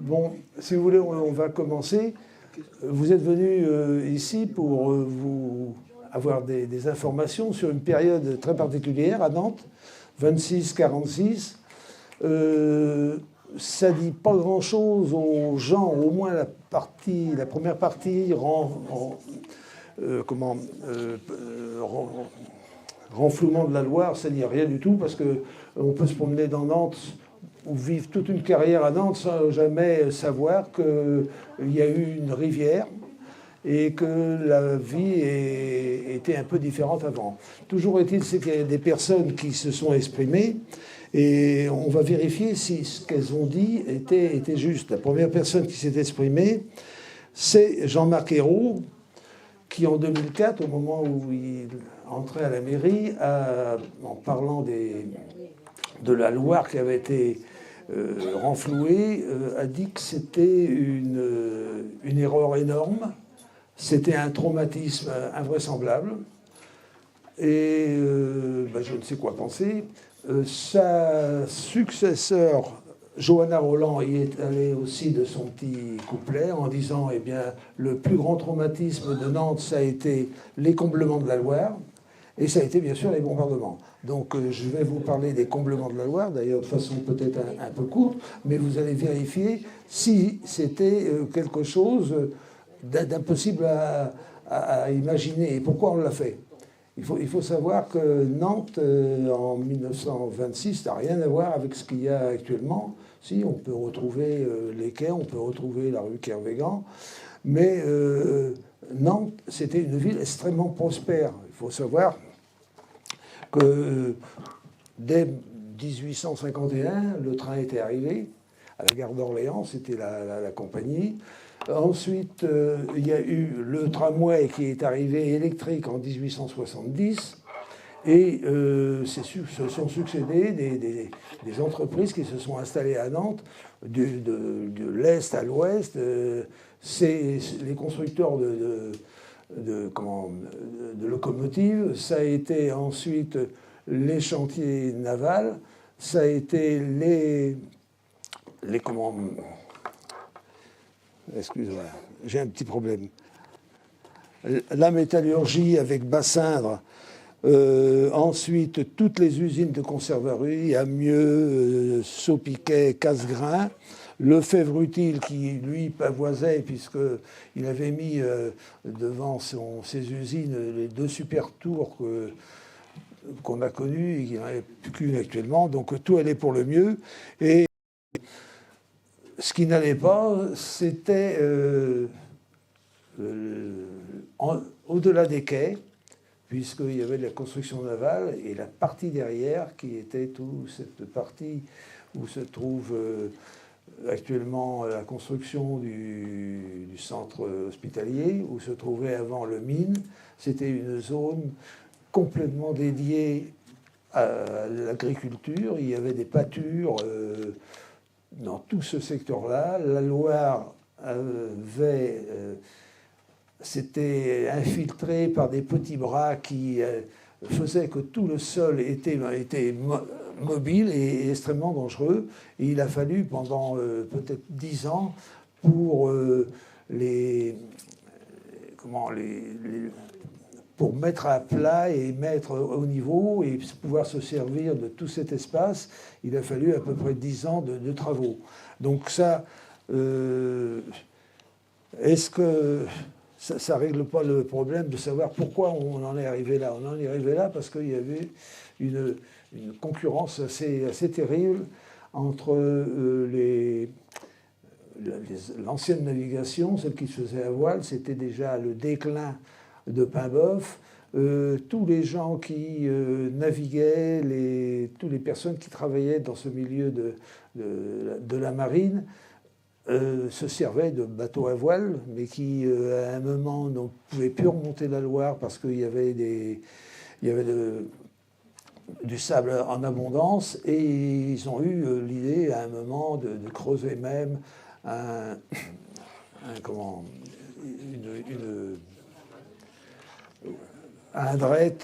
Bon, si vous voulez, on va commencer. Vous êtes venu ici pour vous avoir des informations sur une période très particulière à Nantes, 26-46. Ça dit pas grand-chose aux gens, au moins la première partie renflouement de la Loire, ça dit rien du tout, parce qu'on peut se promener dans Nantes ou vivre toute une carrière à Nantes sans jamais savoir qu'il y a eu une rivière et que la vie était un peu différente avant. Toujours est-il qu'il y a des personnes qui se sont exprimées et on va vérifier si ce qu'elles ont dit était juste. La première personne qui s'est exprimée, c'est Jean-Marc Ayrault, qui en 2004, au moment où il entrait à la mairie, en parlant de la Loire qui avait été renflouée, a dit que c'était une erreur énorme, c'était un traumatisme invraisemblable, et je ne sais quoi penser. Sa successeur, Johanna Roland, y est allée aussi de son petit couplet en disant, eh bien, le plus grand traumatisme de Nantes, ça a été l'écomblement de la Loire, et ça a été bien sûr les bombardements. Donc je vais vous parler des comblements de la Loire, d'ailleurs de façon peut-être un peu courte, mais vous allez vérifier si c'était quelque chose d'impossible à imaginer. Et pourquoi on l'a fait ? Il faut savoir que Nantes, en 1926, n'a rien à voir avec ce qu'il y a actuellement. Si, on peut retrouver les quais, on peut retrouver la rue Kervégan, mais Nantes, c'était une ville extrêmement prospère. Il faut savoir que dès 1851, le train était arrivé à la gare d'Orléans, c'était la compagnie. Ensuite, il y a eu le tramway qui est arrivé électrique en 1870. Et se sont succédés des entreprises qui se sont installées à Nantes, de l'Est à l'Ouest. C'est les constructeurs de locomotives. Ça a été ensuite les chantiers navals. Ça a été excusez-moi, j'ai un petit problème. La métallurgie avec Bassindre. Ensuite, toutes les usines de conserverie, Amieux, Saupiquet, Cassegrain, Lefebvre-Utile qui, lui, pavoisait puisqu'il avait mis devant ses usines les deux super tours qu'on a connues et qu'il n'y en avait plus qu'une actuellement. Donc tout allait pour le mieux. Et ce qui n'allait pas, c'était au-delà des quais, puisqu'il y avait de la construction navale et la partie derrière qui était toute cette partie où se trouve actuellement la construction du centre hospitalier, où se trouvait avant le mine. C'était une zone complètement dédiée à l'agriculture. Il y avait des pâtures dans tout ce secteur-là. La Loire s'était infiltré par des petits bras qui faisaient que tout le sol était mobile et extrêmement dangereux. Et il a fallu pendant peut-être 10 ans pour pour mettre à plat et mettre au niveau et pouvoir se servir de tout cet espace, il a fallu à peu près 10 ans de travaux. Donc ça, est-ce que ça ne règle pas le problème de savoir pourquoi on en est arrivé là? On en est arrivé là parce qu'il y avait une concurrence assez terrible entre l'ancienne navigation, celle qui se faisait à voile. C'était déjà le déclin de Paimboeuf. Tous les gens qui naviguaient, toutes les personnes qui travaillaient dans ce milieu de la marine se servaient de bateaux à voile, mais qui, à un moment, ne pouvaient plus remonter la Loire parce qu'il y avait du sable en abondance, et ils ont eu l'idée, à un moment, de creuser même un dret,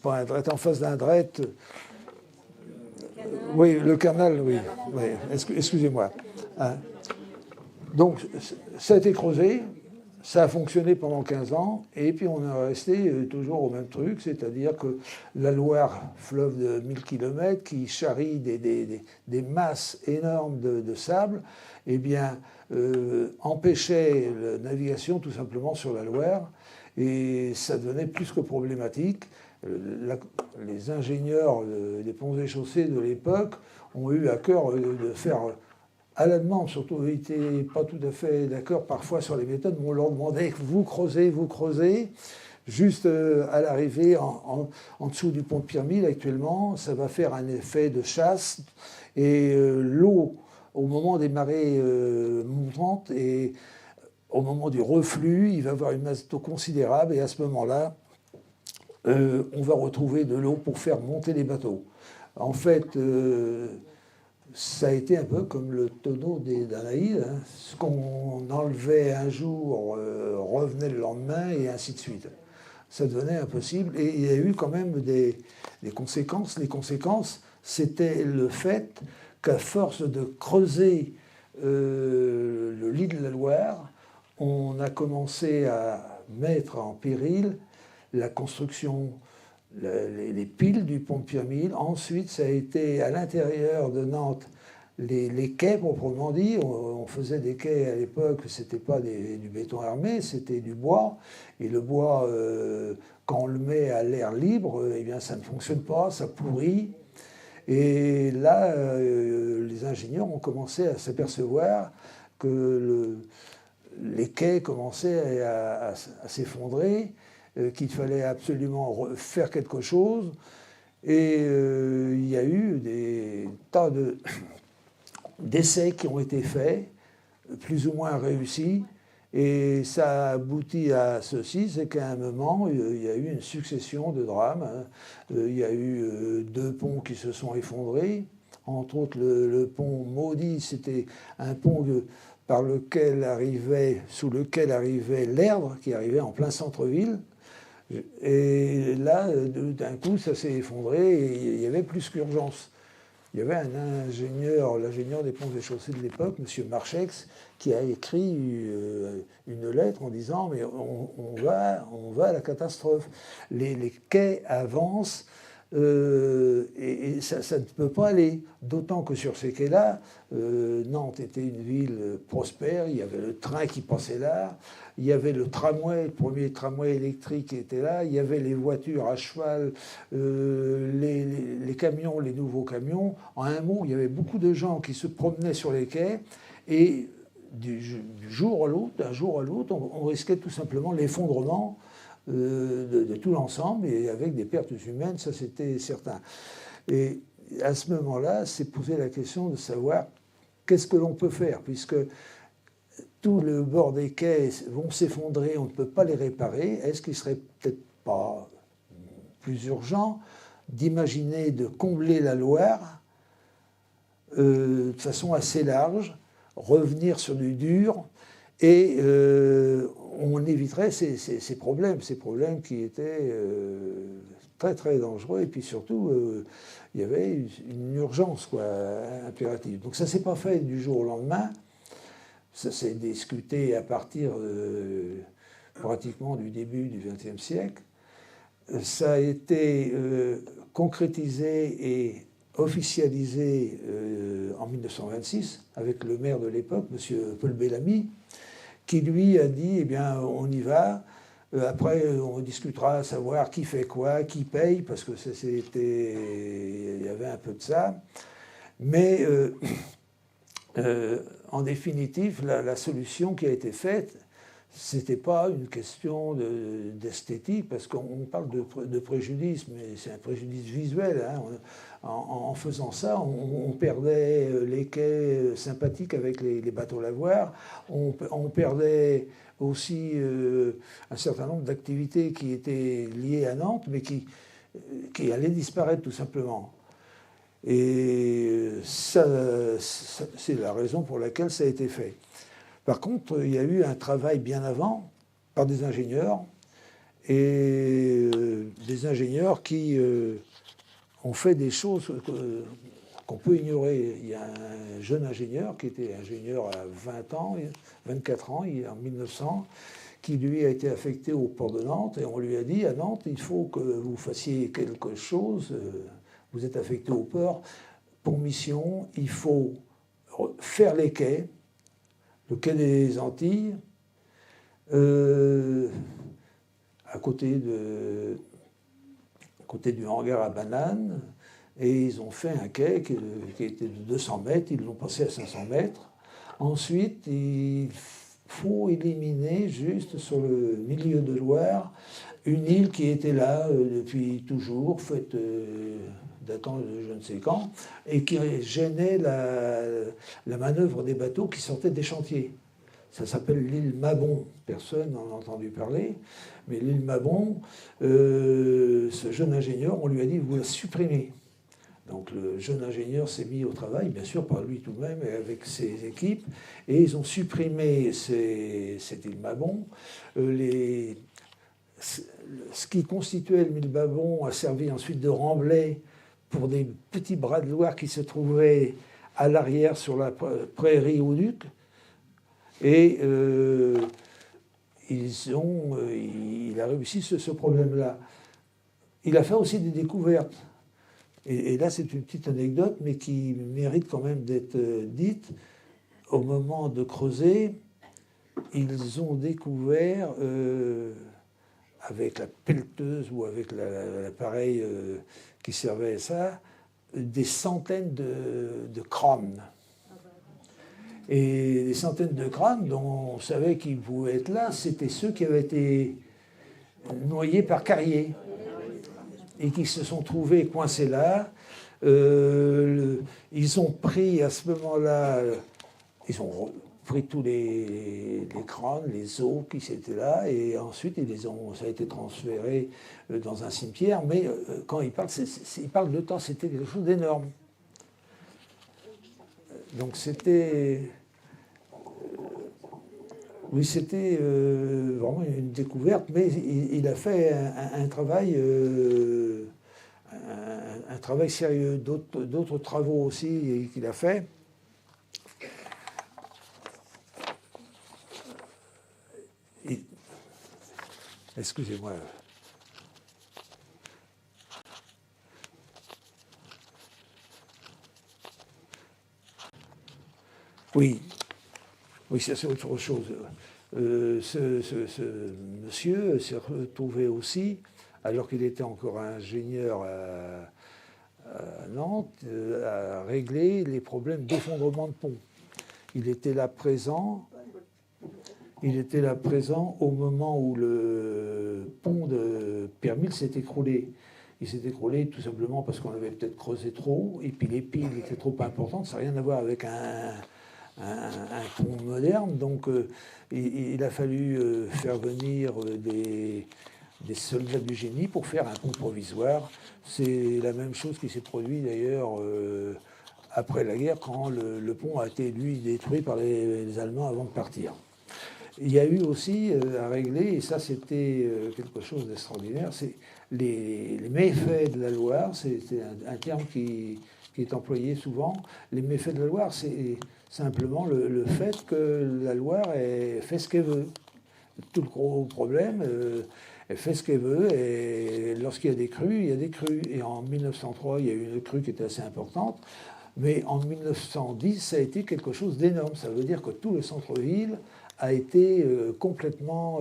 pas un dret, en face d'un dret. Oui, le canal, oui. Excusez-moi. Hein. Donc ça a été creusé, ça a fonctionné pendant 15 ans, et puis on est resté toujours au même truc, c'est-à-dire que la Loire, fleuve de 1000 km, qui charrie des masses énormes de sable, eh bien, empêchait la navigation tout simplement sur la Loire, et ça devenait plus que problématique. Les ingénieurs des ponts et chaussées de l'époque ont eu à cœur de faire, à la demande surtout, ils n'étaient pas tout à fait d'accord parfois sur les méthodes, mais on leur demandait vous creusez, juste à l'arrivée en dessous du pont de Pierre-Mille actuellement, ça va faire un effet de chasse, et l'eau, au moment des marées montantes et au moment du reflux, il va y avoir une masse d'eau considérable, et à ce moment-là, on va retrouver de l'eau pour faire monter les bateaux. En fait, ça a été un peu comme le tonneau des Danaïdes. Hein. Ce qu'on enlevait un jour revenait le lendemain, et ainsi de suite. Ça devenait impossible, et il y a eu quand même des conséquences. Les conséquences, c'était le fait qu'à force de creuser le lit de la Loire, on a commencé à mettre en péril la construction, les piles du pont de Pierre-Mille. Ensuite, ça a été à l'intérieur de Nantes, les quais proprement dit. On faisait des quais à l'époque, c'était pas du béton armé, c'était du bois. Et le bois, quand on le met à l'air libre, eh bien, ça ne fonctionne pas, ça pourrit. Et là, les ingénieurs ont commencé à s'apercevoir que les quais commençaient à s'effondrer, qu'il fallait absolument faire quelque chose. Et il y a eu des tas d'essais qui ont été faits, plus ou moins réussis. Et ça a abouti à ceci, c'est qu'à un moment, il y a eu une succession de drames. Hein. Il y a eu 2 ponts qui se sont effondrés. Entre autres, le pont maudit, c'était un pont sous lequel arrivait l'Erdre, qui arrivait en plein centre-ville. Et là, d'un coup, ça s'est effondré, et il y avait plus qu'urgence. Il y avait un ingénieur, l'ingénieur des ponts et chaussées de l'époque, M. Marchex, qui a écrit une lettre en disant « mais on va à la catastrophe. Les quais avancent, et ça ne peut pas aller. » D'autant que sur ces quais-là, Nantes était une ville prospère, il y avait le train qui passait là, il y avait le tramway, le premier tramway électrique qui était là, il y avait les voitures à cheval, les camions, les nouveaux camions. En un mot, il y avait beaucoup de gens qui se promenaient sur les quais, et d'un jour à l'autre, on risquait tout simplement l'effondrement de tout l'ensemble, et avec des pertes humaines, ça c'était certain. Et à ce moment-là, s'est posé la question de savoir qu'est-ce que l'on peut faire, puisque tout le bord des quais vont s'effondrer, on ne peut pas les réparer. Est-ce qu'il serait peut-être pas plus urgent d'imaginer de combler la Loire de façon assez large, revenir sur du dur, et on éviterait ces problèmes qui étaient très très dangereux, et puis surtout il y avait une urgence impérative. Donc ça ne s'est pas fait du jour au lendemain, ça s'est discuté à partir pratiquement du début du XXe siècle. Ça a été concrétisé et officialisé en 1926 avec le maire de l'époque, M. Paul Bellamy, qui lui a dit « eh bien, on y va ». Après, on discutera à savoir qui fait quoi, qui paye, parce que il y avait un peu de ça. Mais en définitive, la solution qui a été faite, c'était pas une question d'esthétique, parce qu'on parle de préjudice, mais c'est un préjudice visuel. Hein. En faisant ça, on perdait les quais sympathiques avec les bateaux lavoirs, on perdait aussi un certain nombre d'activités qui étaient liées à Nantes, mais qui allaient disparaître tout simplement. Et ça, c'est la raison pour laquelle ça a été fait. Par contre, il y a eu un travail bien avant par des ingénieurs, et des ingénieurs qui ont fait des choses qu'on peut ignorer. Il y a un jeune ingénieur qui était ingénieur à 20 ans, 24 ans, en 1900, qui lui a été affecté au port de Nantes, et on lui a dit à Nantes, il faut que vous fassiez quelque chose, vous êtes affecté au port, pour mission, il faut faire les quais, le quai des Antilles, à côté du hangar à bananes, et ils ont fait un quai qui était de 200 mètres, ils l'ont passé à 500 mètres. Ensuite, il faut éliminer juste sur le milieu de Loire une île qui était là depuis toujours, faite datant de je ne sais quand, et qui gênait la manœuvre des bateaux qui sortaient des chantiers. Ça s'appelle l'île Mabon. Personne n'en a entendu parler. Mais l'île Mabon, ce jeune ingénieur, on lui a dit, vous la supprimez. Donc le jeune ingénieur s'est mis au travail, bien sûr par lui tout de même, et avec ses équipes, et ils ont supprimé cette île Mabon. Ce qui constituait l'île Mabon a servi ensuite de remblai pour des petits bras de Loire qui se trouvaient à l'arrière sur la prairie au Duc. Et il a réussi ce problème-là. Il a fait aussi des découvertes. Et là, c'est une petite anecdote, mais qui mérite quand même d'être dite. Au moment de creuser, ils ont découvert, avec la pelleteuse ou avec l'appareil qui servait à ça, des centaines de crânes. Et des centaines de crânes dont on savait qu'ils pouvaient être là, c'était ceux qui avaient été noyés par Carrier et qui se sont trouvés coincés là. Ils ont pris à ce moment-là, ils ont pris tous les crânes, les os qui étaient là, et ensuite ça a été transféré dans un cimetière. Mais quand ils parlent de temps, c'était quelque chose d'énorme. Donc c'était... Oui, c'était vraiment une découverte, mais il a fait un travail sérieux. D'autres travaux aussi qu'il a fait. Excusez-moi. Oui, ça c'est autre chose. Ce monsieur s'est retrouvé aussi, alors qu'il était encore ingénieur à Nantes, à régler les problèmes d'effondrement de ponts. Il était là présent au moment où le pont de Permil s'est écroulé. Il s'est écroulé tout simplement parce qu'on avait peut-être creusé trop, et puis les piles étaient trop importantes. Ça n'a rien à voir avec un pont moderne. Donc il a fallu faire venir des soldats du génie pour faire un pont provisoire. C'est la même chose qui s'est produite d'ailleurs après la guerre, quand le pont a été, lui, détruit par les Allemands avant de partir. Il y a eu aussi à régler, et ça c'était quelque chose d'extraordinaire, c'est les méfaits de la Loire. C'est un terme qui est employé souvent. Les méfaits de la Loire, c'est simplement le fait que la Loire fait ce qu'elle veut. Tout le gros problème, elle fait ce qu'elle veut, et lorsqu'il y a des crues, il y a des crues. Et en 1903, il y a eu une crue qui était assez importante, mais en 1910, ça a été quelque chose d'énorme. Ça veut dire que tout le centre-ville a été complètement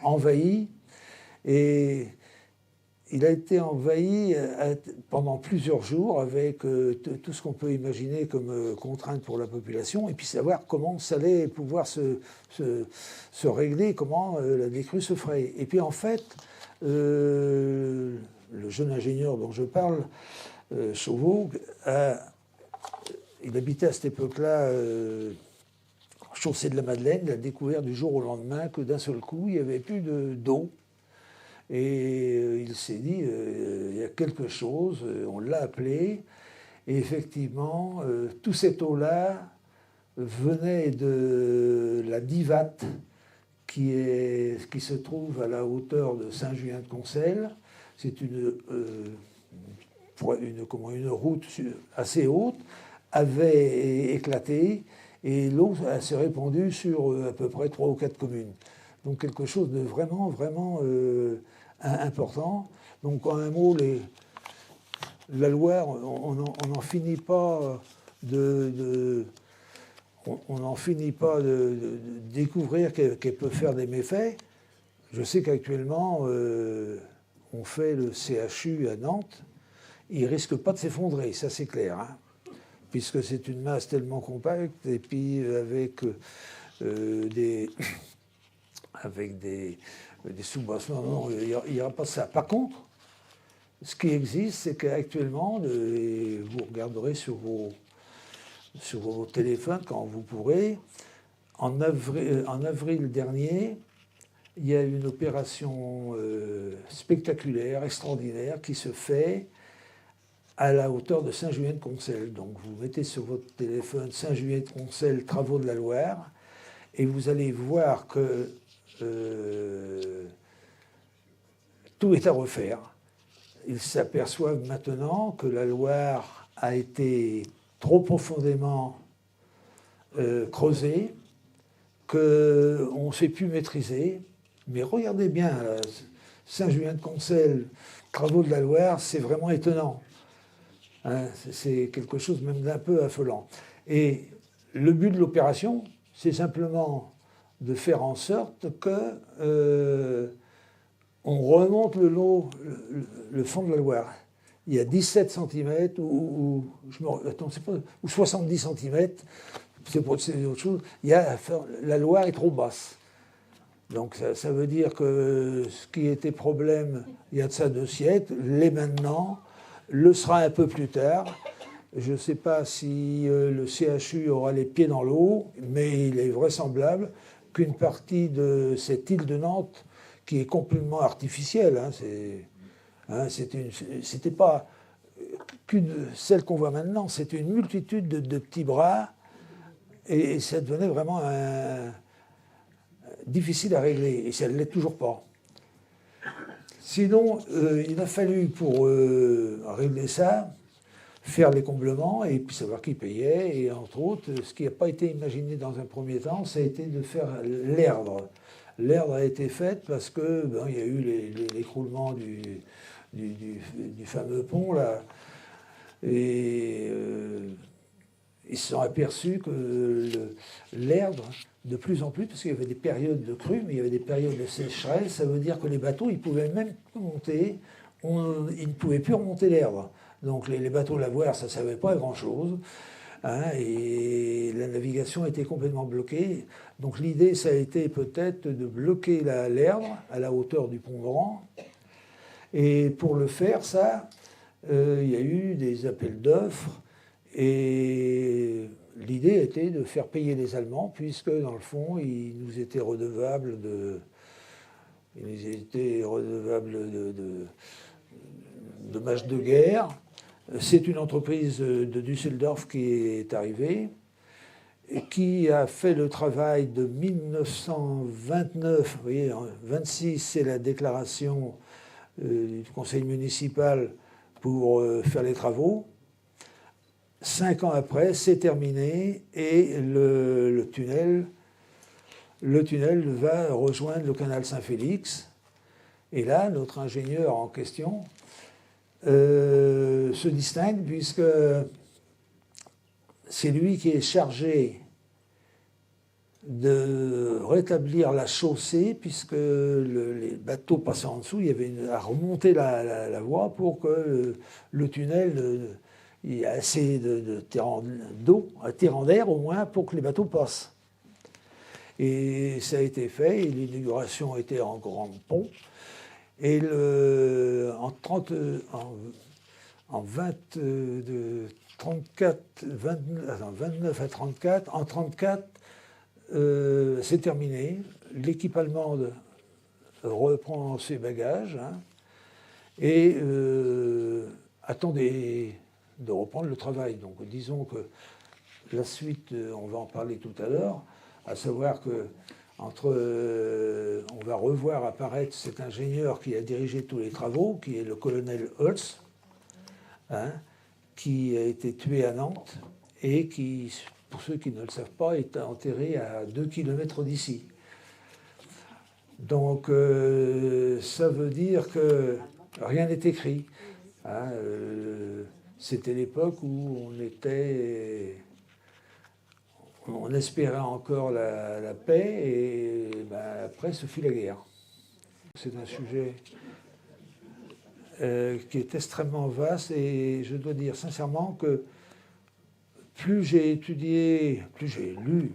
envahi, et il a été envahi pendant plusieurs jours avec tout ce qu'on peut imaginer comme contrainte pour la population, et puis savoir comment ça allait pouvoir se régler, comment la décrue se ferait. Et puis en fait, le jeune ingénieur dont je parle, Chauveau, il habitait à cette époque-là chaussée de la Madeleine. Il a découvert du jour au lendemain que d'un seul coup, il n'y avait plus d'eau. Et il s'est dit, il y a quelque chose, on l'a appelé, et effectivement, toute cette eau-là venait de la Divate, qui se trouve à la hauteur de Saint-Julien-de-Concelles. C'est une une route assez haute avait éclaté et l'eau s'est répandue sur à peu près 3 ou 4 communes. Donc quelque chose de vraiment, vraiment important. Donc en un mot, la Loire, on n'en finit pas on n'en finit pas de découvrir qu'elle peut faire des méfaits. Je sais qu'actuellement, on fait le CHU à Nantes. Il ne risque pas de s'effondrer, ça c'est clair, hein, puisque c'est une masse tellement compacte, et puis avec des soubassements, non, il n'y aura pas ça. Par contre, ce qui existe, c'est qu'actuellement, vous regarderez sur vos téléphones quand vous pourrez, en avril dernier, il y a une opération spectaculaire, extraordinaire, qui se fait à la hauteur de Saint-Julien-de-Concelles. Donc vous mettez sur votre téléphone Saint-Julien-de-Concelles, travaux de la Loire, et vous allez voir que tout est à refaire. Ils s'aperçoivent maintenant que la Loire a été trop profondément creusée, qu'on ne sait plus maîtriser. Mais regardez bien, Saint-Julien-de-Concelles, travaux de la Loire, c'est vraiment étonnant. Hein, c'est quelque chose même d'un peu affolant. Et le but de l'opération, c'est simplement de faire en sorte que on remonte le fond de la Loire. Il y a 17 cm ou 70 cm, c'est autre chose. La Loire est trop basse. Donc ça veut dire que ce qui était problème il y a de ça 2 siècles, l'est maintenant, le sera un peu plus tard. Je ne sais pas si le CHU aura les pieds dans l'eau, mais il est vraisemblable qu'une partie de cette île de Nantes, qui est complètement artificielle, c'était pas celle qu'on voit maintenant, c'est une multitude de petits bras, et ça devenait vraiment difficile à régler, et ça ne l'est toujours pas. Sinon, il a fallu, pour régler ça, faire les comblements et puis savoir qui payait. Et entre autres, ce qui n'a pas été imaginé dans un premier temps, ça a été de faire l'erdre. L'erdre a été faite parce que il y a eu l'écroulement du fameux pont là, et ils se sont aperçus que l'erdre, de plus en plus, parce qu'il y avait des périodes de crue, mais il y avait des périodes de sécheresse, ça veut dire que les bateaux, ils pouvaient même monter, ils ne pouvaient plus remonter l'erdre. Donc les bateaux lavoirs, ça ne savait pas grand-chose, hein, et la navigation était complètement bloquée. Donc l'idée, ça a été peut-être de bloquer l'erdre à la hauteur du pont Grand. Et pour le faire, ça, il y a eu des appels d'offres, et l'idée était de faire payer les Allemands, puisque dans le fond, ils nous étaient redevables de dommages de guerre. C'est une entreprise de Düsseldorf qui est arrivée, et qui a fait le travail de 1929, vous voyez, 26, c'est la déclaration du conseil municipal pour faire les travaux. 5 ans après, c'est terminé, et le tunnel va rejoindre le canal Saint-Félix. Et là, notre ingénieur en question se distingue, puisque c'est lui qui est chargé de rétablir la chaussée, puisque les bateaux passaient en dessous, il y avait à remonter la voie pour que le tunnel, il y a assez de terrain d'air au moins pour que les bateaux passent. Et ça a été fait, et l'inauguration était en grande pompe. Et en 29 à 34, en 34, c'est terminé. L'équipe allemande reprend ses bagages, hein, et attend de reprendre le travail. Donc disons que la suite, on va en parler tout à l'heure, à savoir que on va revoir apparaître cet ingénieur qui a dirigé tous les travaux, qui est le colonel Holtz, hein, qui a été tué à Nantes et qui, pour ceux qui ne le savent pas, est enterré à 2 kilomètres d'ici. Donc ça veut dire que rien n'est écrit. Hein, c'était l'époque où on espérait encore la paix et ben, après ce fut la guerre. C'est un sujet qui est extrêmement vaste et je dois dire sincèrement que plus j'ai étudié, plus j'ai lu,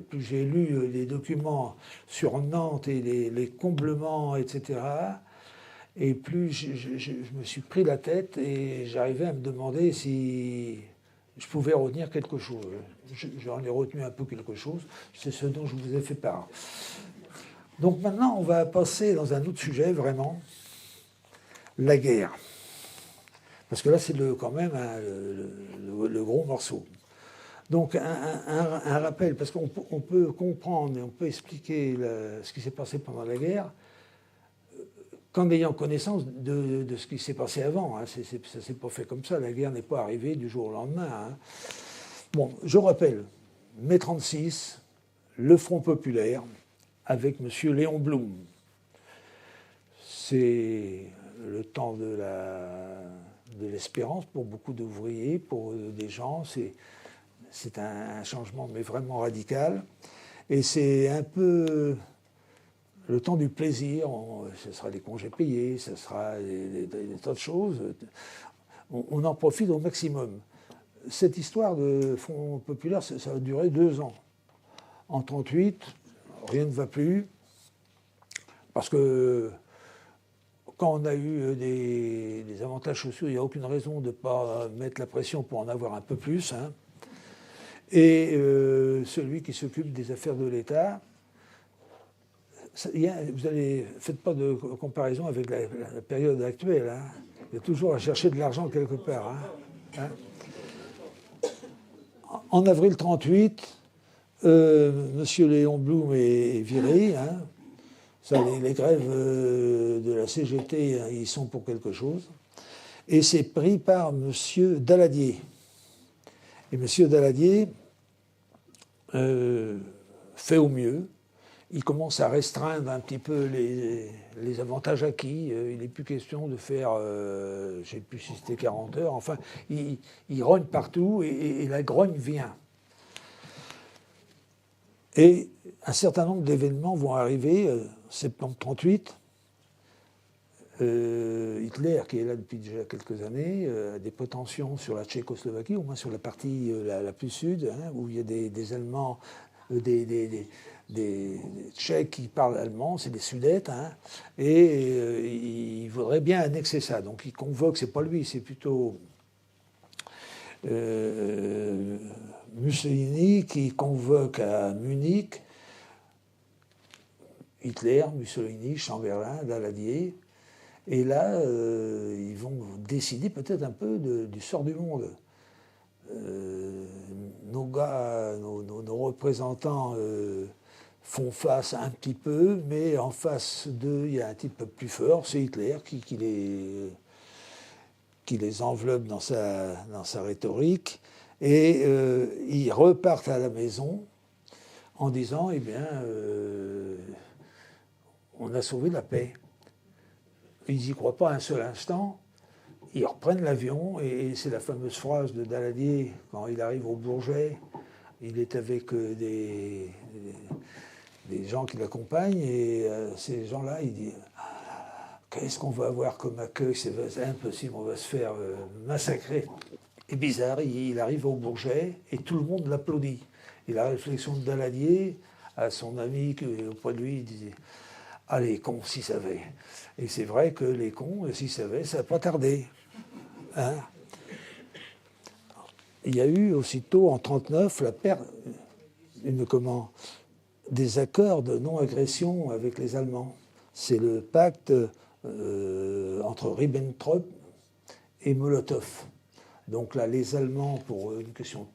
plus j'ai lu les documents sur Nantes et les comblements, etc., et plus je me suis pris la tête et j'arrivais à me demander si je pouvais retenir quelque chose. J'en ai retenu un peu quelque chose, c'est ce dont je vous ai fait part. Donc maintenant, on va passer dans un autre sujet, vraiment, la guerre. Parce que là, c'est quand même le gros morceau. Donc un rappel, parce qu'on peut comprendre et on peut expliquer ce qui s'est passé pendant la guerre qu'en ayant connaissance de ce qui s'est passé avant. Hein. Ça ne s'est pas fait comme ça, la guerre n'est pas arrivée du jour au lendemain. Hein. Bon, je rappelle, mai 1936, le Front populaire, avec M. Léon Blum. C'est le temps de l'espérance pour beaucoup d'ouvriers, pour des gens. C'est un changement, mais vraiment radical. Et c'est un peu le temps du plaisir. Ce sera des congés payés, ce sera des tas de choses. On en profite au maximum. Cette histoire de Front populaire, ça a duré 2 ans. En 1938, rien ne va plus, parce que quand on a eu des avantages sociaux, il n'y a aucune raison de ne pas mettre la pression pour en avoir un peu plus. Hein. Et celui qui s'occupe des affaires de l'État, faites pas de comparaison avec la période actuelle. Hein. Il y a toujours à chercher de l'argent quelque part. Hein. Hein. En avril 1938, M. Léon Blum est viré. Hein. Ça, les grèves de la CGT, hein, ils sont pour quelque chose. Et c'est pris par M. Daladier. Et M. Daladier fait au mieux. Il commence à restreindre un petit peu les avantages acquis. Il n'est plus question de faire, je ne sais plus si c'était 40 heures. Enfin, il rogne partout et la grogne vient. Et un certain nombre d'événements vont arriver, septembre 1938. Hitler, qui est là depuis déjà quelques années, a des prétentions sur la Tchécoslovaquie, au moins sur la partie la plus sud, hein, où il y a des Allemands, des Tchèques qui parlent allemand, c'est des Sudètes, hein, et il voudrait bien annexer ça. Donc il convoque, c'est pas lui, c'est plutôt Mussolini qui convoque à Munich Hitler, Mussolini, Chamberlain, Daladier. Et là, ils vont décider peut-être un peu du sort du monde. Nos gars, nos représentants font face un petit peu, mais en face d'eux, il y a un type plus fort, c'est Hitler qui les enveloppe dans sa rhétorique. Et ils repartent à la maison en disant, eh bien, on a sauvé la paix. Ils n'y croient pas un seul instant. Ils reprennent l'avion et c'est la fameuse phrase de Daladier quand il arrive au Bourget. Il est avec des gens qui l'accompagnent et ces gens-là, ils disent qu'est-ce qu'on va avoir comme accueil, c'est impossible, on va se faire massacrer. Et bizarre, il arrive au Bourget et tout le monde l'applaudit. Et la réflexion de Daladier à son ami auprès de lui, il disait ah, les cons, s'ils savaient. Et c'est vrai que les cons, s'ils savaient, ça n'a pas tardé. Hein. Il y a eu aussitôt, en 1939, la perte des accords de non-agression avec les Allemands. C'est le pacte entre Ribbentrop et Molotov. Donc là, les Allemands, pour une question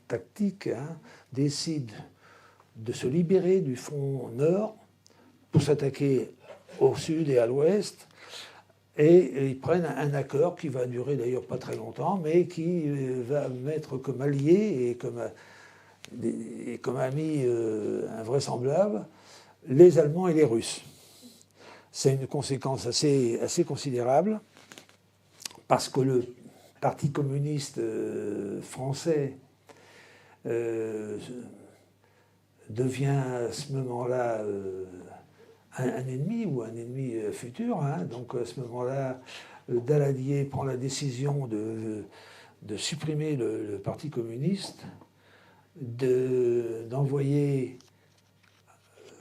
tactique, hein, décident de se libérer du front nord pour s'attaquer au sud et à l'ouest, Et ils prennent un accord qui va durer d'ailleurs pas très longtemps, mais qui va mettre comme allié et comme ami invraisemblable les Allemands et les Russes. C'est une conséquence assez considérable, parce que le Parti communiste français devient à ce moment-là un ennemi, ou un ennemi futur. Hein. Donc à ce moment-là, Daladier prend la décision de supprimer le Parti communiste, d'envoyer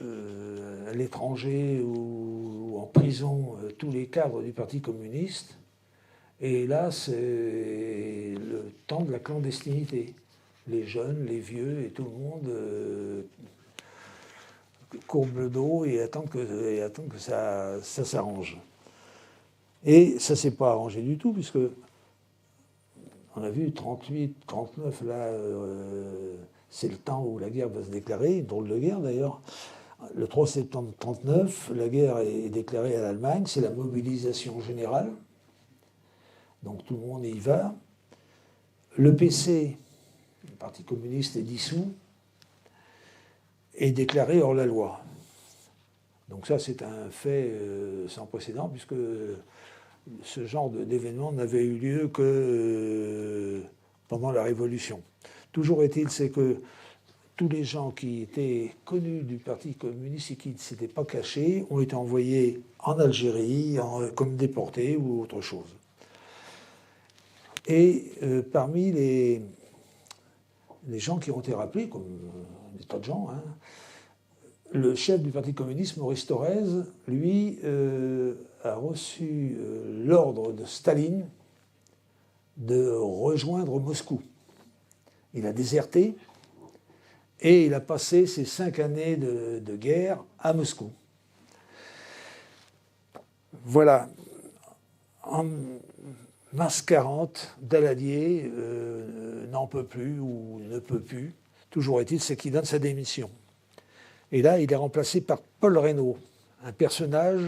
à l'étranger ou en prison tous les cadres du Parti communiste. Et là, c'est le temps de la clandestinité. Les jeunes, les vieux et tout le monde courbe le dos et attendent que ça s'arrange. Et ça ne s'est pas arrangé du tout, puisque on a vu 38, 39, là, c'est le temps où la guerre va se déclarer, une drôle de guerre d'ailleurs. Le 3 septembre 1939, la guerre est déclarée à l'Allemagne, c'est la mobilisation générale. Donc tout le monde y va. Le PC, le Parti communiste, est dissous, est déclaré hors la loi. Donc ça, c'est un fait sans précédent, puisque ce genre d'événement n'avait eu lieu que pendant la Révolution. Toujours est-il, c'est que tous les gens qui étaient connus du Parti communiste et qui ne s'étaient pas cachés ont été envoyés en Algérie comme déportés ou autre chose. Et parmi les gens qui ont été rappelés, comme des tas de gens, hein, le chef du Parti communiste, Maurice Thorez, lui, a reçu l'ordre de Staline de rejoindre Moscou. Il a déserté et il a passé ses 5 années de guerre à Moscou. Voilà. En mars 40, Daladier n'en peut plus ou ne peut plus. Toujours est-il, c'est qu'il donne sa démission. Et là, il est remplacé par Paul Reynaud, un personnage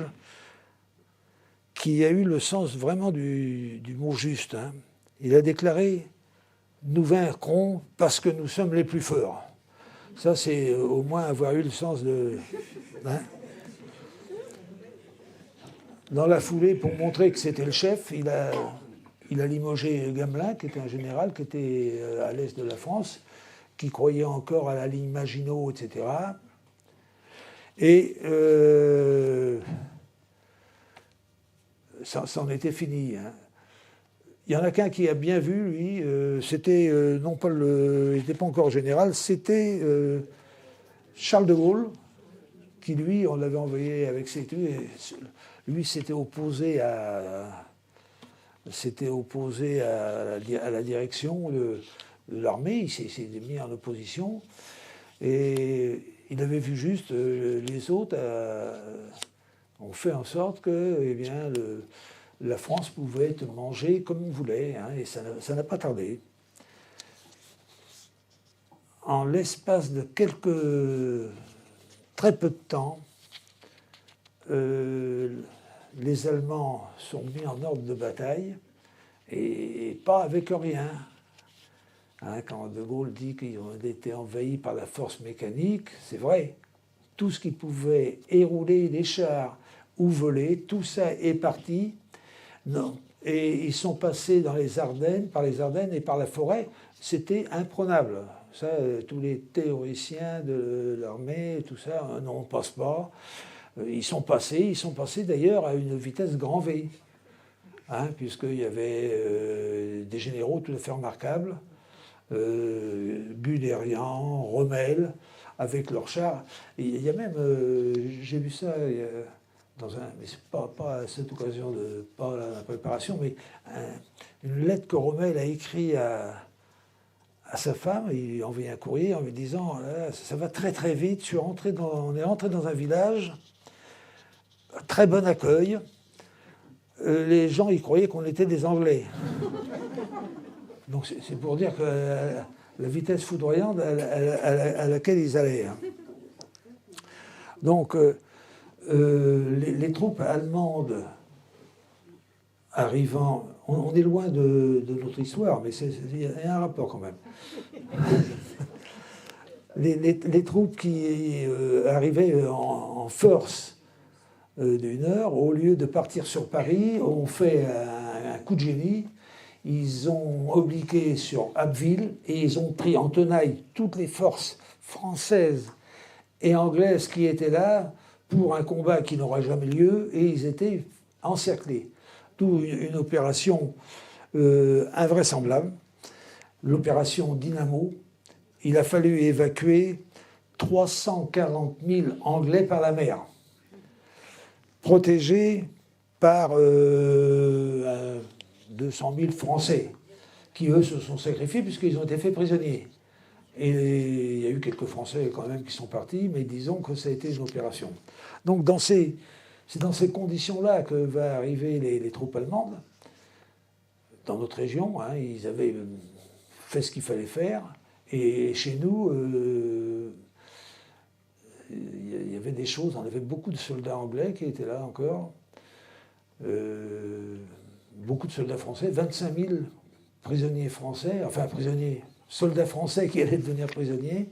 qui a eu le sens vraiment du mot juste. Hein. Il a déclaré « Nous vaincrons parce que nous sommes les plus forts ». Ça, c'est au moins avoir eu le sens de... Hein. Dans la foulée, pour montrer que c'était le chef, il a limogé Gamelin, qui était un général, qui était à l'est de la France, qui croyait encore à la ligne Maginot, etc. Et ça en était fini. Hein. Il y en a qu'un qui a bien vu, lui, c'était, non pas il n'était pas encore général, c'était Charles de Gaulle, qui lui, on l'avait envoyé avec ses tues, lui s'était opposé à la direction de l'armée, il s'est mis en opposition, et il avait vu juste les autres ont fait en sorte que, eh bien, la France pouvait être mangée comme on voulait, hein, et ça n'a pas tardé. En l'espace de très peu de temps, les Allemands sont mis en ordre de bataille, et pas avec rien. Hein, quand De Gaulle dit qu'ils ont été envahis par la force mécanique, c'est vrai. Tout ce qui pouvait érouler les chars ou voler, tout ça est parti. Non. Et ils sont passés par les Ardennes et par la forêt. C'était imprenable. Ça, tous les théoriciens de l'armée, tout ça, non, on ne passe pas. Ils sont passés d'ailleurs à une vitesse grand V. Hein, puisqu'il y avait des généraux tout à fait remarquables. Guderian, Rommel, avec leurs chars. Il y a même, j'ai vu ça mais c'est pas à cette occasion, pas la préparation, mais une lettre que Rommel a écrite à sa femme. Il a envoyé un courrier en lui disant ça va très très vite, on est rentré dans un village, très bon accueil, les gens y croyaient qu'on était des Anglais. Donc c'est pour dire que la vitesse foudroyante à laquelle ils allaient. Hein. Donc les troupes allemandes arrivant, on est loin de notre histoire, mais il y a un rapport quand même. Les troupes qui arrivaient en force du Nord, au lieu de partir sur Paris, ont fait un coup de génie. Ils ont obliqué sur Abbeville et ils ont pris en tenaille toutes les forces françaises et anglaises qui étaient là pour un combat qui n'aura jamais lieu, et ils étaient encerclés. D'où une opération invraisemblable, l'opération Dynamo. Il a fallu évacuer 340 000 Anglais par la mer, protégés par 200 000 Français, qui eux se sont sacrifiés puisqu'ils ont été faits prisonniers. Et il y a eu quelques Français quand même qui sont partis, mais disons que ça a été une opération. Donc c'est dans ces conditions-là que va arriver les troupes allemandes dans notre région. Hein, ils avaient fait ce qu'il fallait faire. Et chez nous, il y avait des choses, on avait beaucoup de soldats anglais qui étaient là encore, beaucoup de soldats français, 25 000 prisonniers français, enfin prisonniers, soldats français qui allaient devenir prisonniers.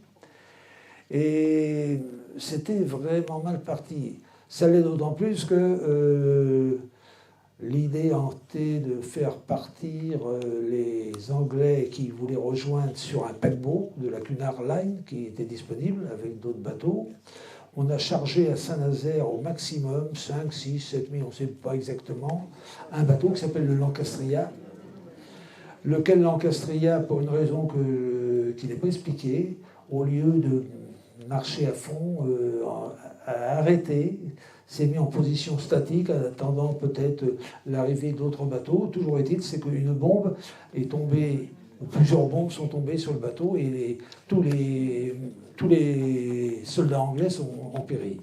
Et c'était vraiment mal parti. Ça l'est d'autant plus que l'idée hantait de faire partir les Anglais qui voulaient rejoindre sur un paquebot de la Cunard Line qui était disponible avec d'autres bateaux. On a chargé à Saint-Nazaire au maximum 5, 6, 7 000, on ne sait pas exactement, un bateau qui s'appelle le Lancastria, lequel Lancastria, pour une raison qui n'est pas expliquée, au lieu de marcher à fond, a arrêté, s'est mis en position statique, en attendant peut-être l'arrivée d'autres bateaux. Toujours est-il, c'est qu'une bombe est tombée, ou plusieurs bombes sont tombées sur le bateau, et tous les soldats anglais ont péri.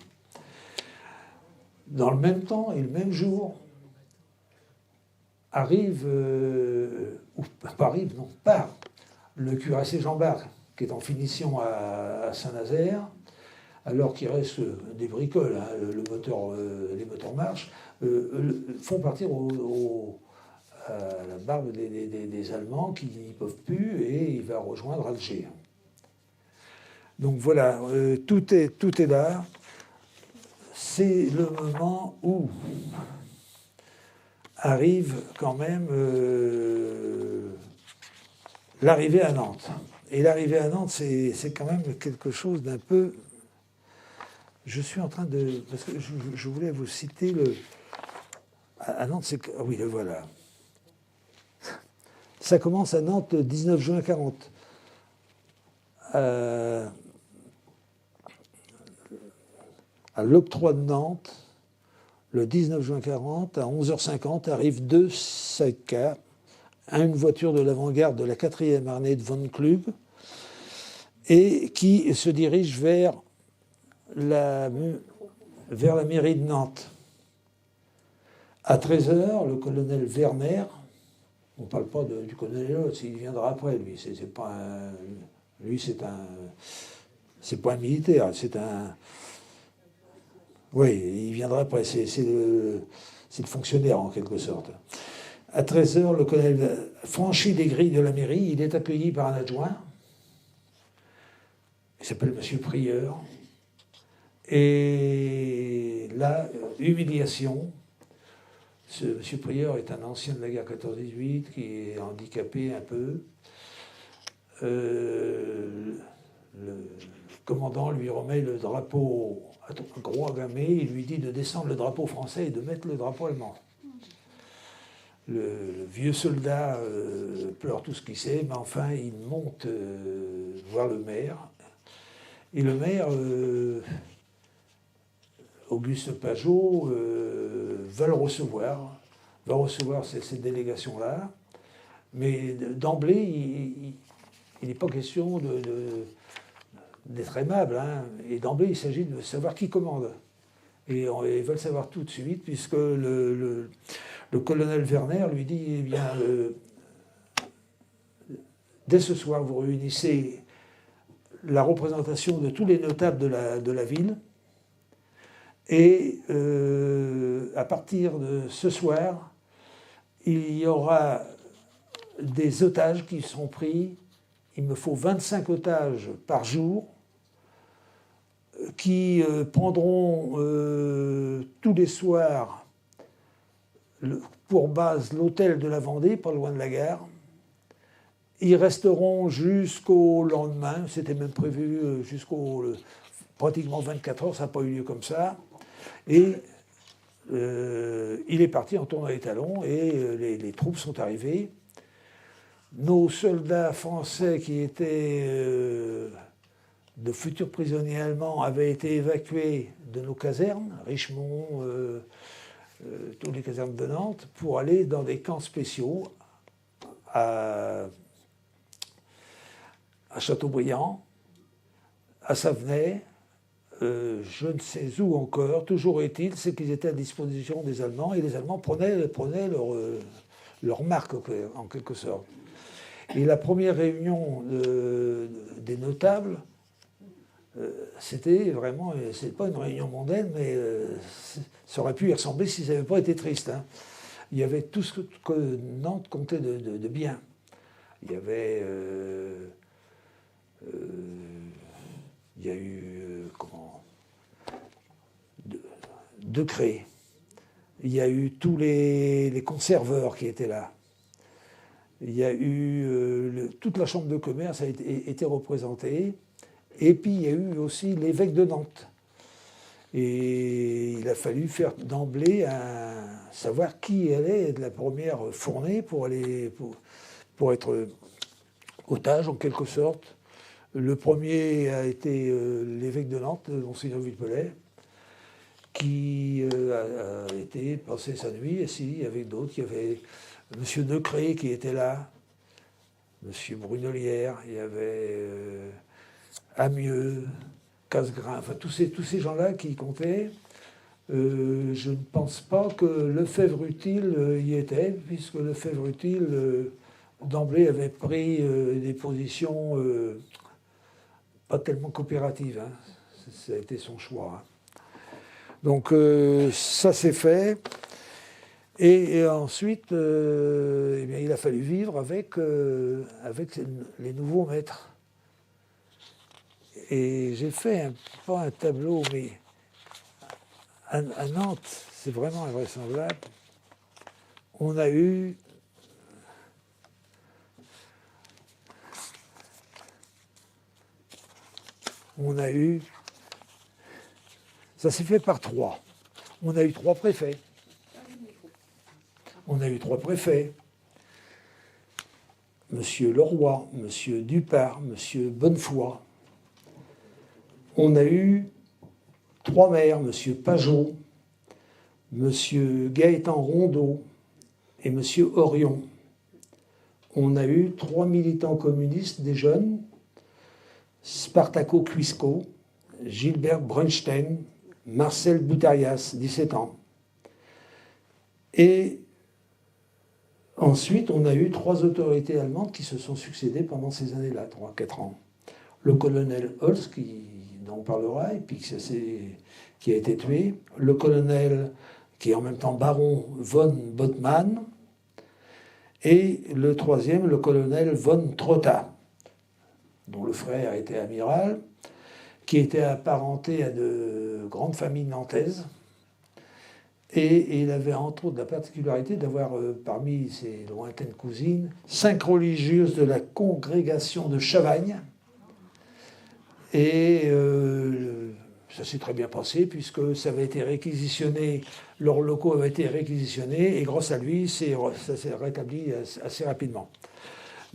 Dans le même temps et le même jour, part le cuirassé Jean Bart, qui est en finition à Saint-Nazaire, alors qu'il reste des bricoles, hein, les moteurs marchent, font partir à la barbe des Allemands qui n'y peuvent plus, et il va rejoindre Alger. Donc voilà, tout est là. C'est le moment où arrive quand même l'arrivée à Nantes. Et l'arrivée à Nantes, c'est quand même quelque chose d'un peu... Je suis en train de... Parce que je voulais vous citer le... À Nantes, c'est... Oui, le voilà. Ça commence à Nantes le 19 juin 40. À l'octroi de Nantes, le 19 juin 40, à 11h50, arrivent 2 sidecar, une voiture de l'avant-garde de la 4e armée de Von Kluge, et qui se dirige vers la mairie de Nantes. À 13h, le colonel Werner, on ne parle pas du colonel Lotz, il viendra après, lui. C'est pas un militaire, c'est un... Oui, il viendra après, c'est le fonctionnaire en quelque sorte. À 13h, le colonel franchit les grilles de la mairie, il est accueilli par un adjoint, il s'appelle M. Prieur, et là, humiliation. Ce M. Prieur est un ancien de la guerre 14-18 qui est handicapé un peu. Le commandant lui remet le drapeau gros à gamer, il lui dit de descendre le drapeau français et de mettre le drapeau allemand. Le vieux soldat pleure tout ce qu'il sait, mais enfin il monte voir le maire. Et le maire, Auguste Pajot, va recevoir cette délégation-là, mais d'emblée, il n'est pas question d'être aimable, hein. Et d'emblée, il s'agit de savoir qui commande. Et ils veulent savoir tout de suite, puisque le colonel Werner lui dit, eh bien, dès ce soir, vous réunissez la représentation de tous les notables de la ville, et à partir de ce soir, il y aura des otages qui seront pris. Il me faut 25 otages par jour qui prendront tous les soirs pour base l'hôtel de la Vendée, pas loin de la gare. Ils resteront jusqu'au lendemain, c'était même prévu jusqu'au pratiquement 24 heures, ça n'a pas eu lieu comme ça. Et il est parti en tournant les talons et les troupes sont arrivées. Nos soldats français qui étaient de futurs prisonniers allemands avaient été évacués de nos casernes, Richemont, toutes les casernes de Nantes, pour aller dans des camps spéciaux à Châteaubriand, à Savenay, je ne sais où encore. Toujours est-il, c'est qu'ils étaient à disposition des Allemands et les Allemands prenaient leur marque en quelque sorte. Et la première réunion des notables, c'était vraiment, c'est pas une réunion mondaine, mais ça aurait pu y ressembler si ça n'avait pas été triste. Hein. Il y avait tout ce que Nantes comptait de bien. Il y avait, il y a eu Decré. Il y a eu tous les conserveurs qui étaient là. Il y a eu toute la chambre de commerce a été représentée. Et puis il y a eu aussi l'évêque de Nantes. Et il a fallu faire d'emblée savoir qui allait être la première fournée pour être otage en quelque sorte. Le premier a été l'évêque de Nantes, Monseigneur Villepellet, qui a été passé sa nuit ici avec d'autres. Il y avait M. Decré qui était là, M. Brunelière, il y avait Amieux, Casgrain, enfin tous ces gens-là qui comptaient. Je ne pense pas que Lefebvre-Utile y était, puisque Lefebvre-Utile, d'emblée, avait pris des positions pas tellement coopératives. Hein. Ça a été son choix. Hein. Donc ça s'est fait. Et ensuite, eh bien, il a fallu vivre avec les nouveaux maîtres. Et j'ai fait pas un tableau, mais à Nantes, c'est vraiment invraisemblable. On a eu ça s'est fait par trois. On a eu trois préfets. On a eu trois préfets. Monsieur Leroy, Monsieur Dupart, Monsieur Bonnefoy. On a eu trois maires, Monsieur Pajot, Monsieur Gaëtan Rondeau et Monsieur Orion. On a eu trois militants communistes, des jeunes, Spartaco Cuisco, Gilbert Brunstein, Marcel Boutarias, 17 ans. Et ensuite, on a eu trois autorités allemandes qui se sont succédées pendant ces années-là, 3-4 ans. Le colonel Holz, dont on parlera, et puis qui a été tué. Le colonel, qui est en même temps baron von Bottmann. Et le troisième, le colonel von Trotta, dont le frère était amiral, qui était apparenté à de grandes familles nantaises. Et il avait entre autres la particularité d'avoir parmi ses lointaines cousines 5 religieuses de la congrégation de Chavagne. Et ça s'est très bien passé puisque ça avait été réquisitionné, leurs locaux avaient été réquisitionnés et grâce à lui, ça s'est rétabli assez rapidement.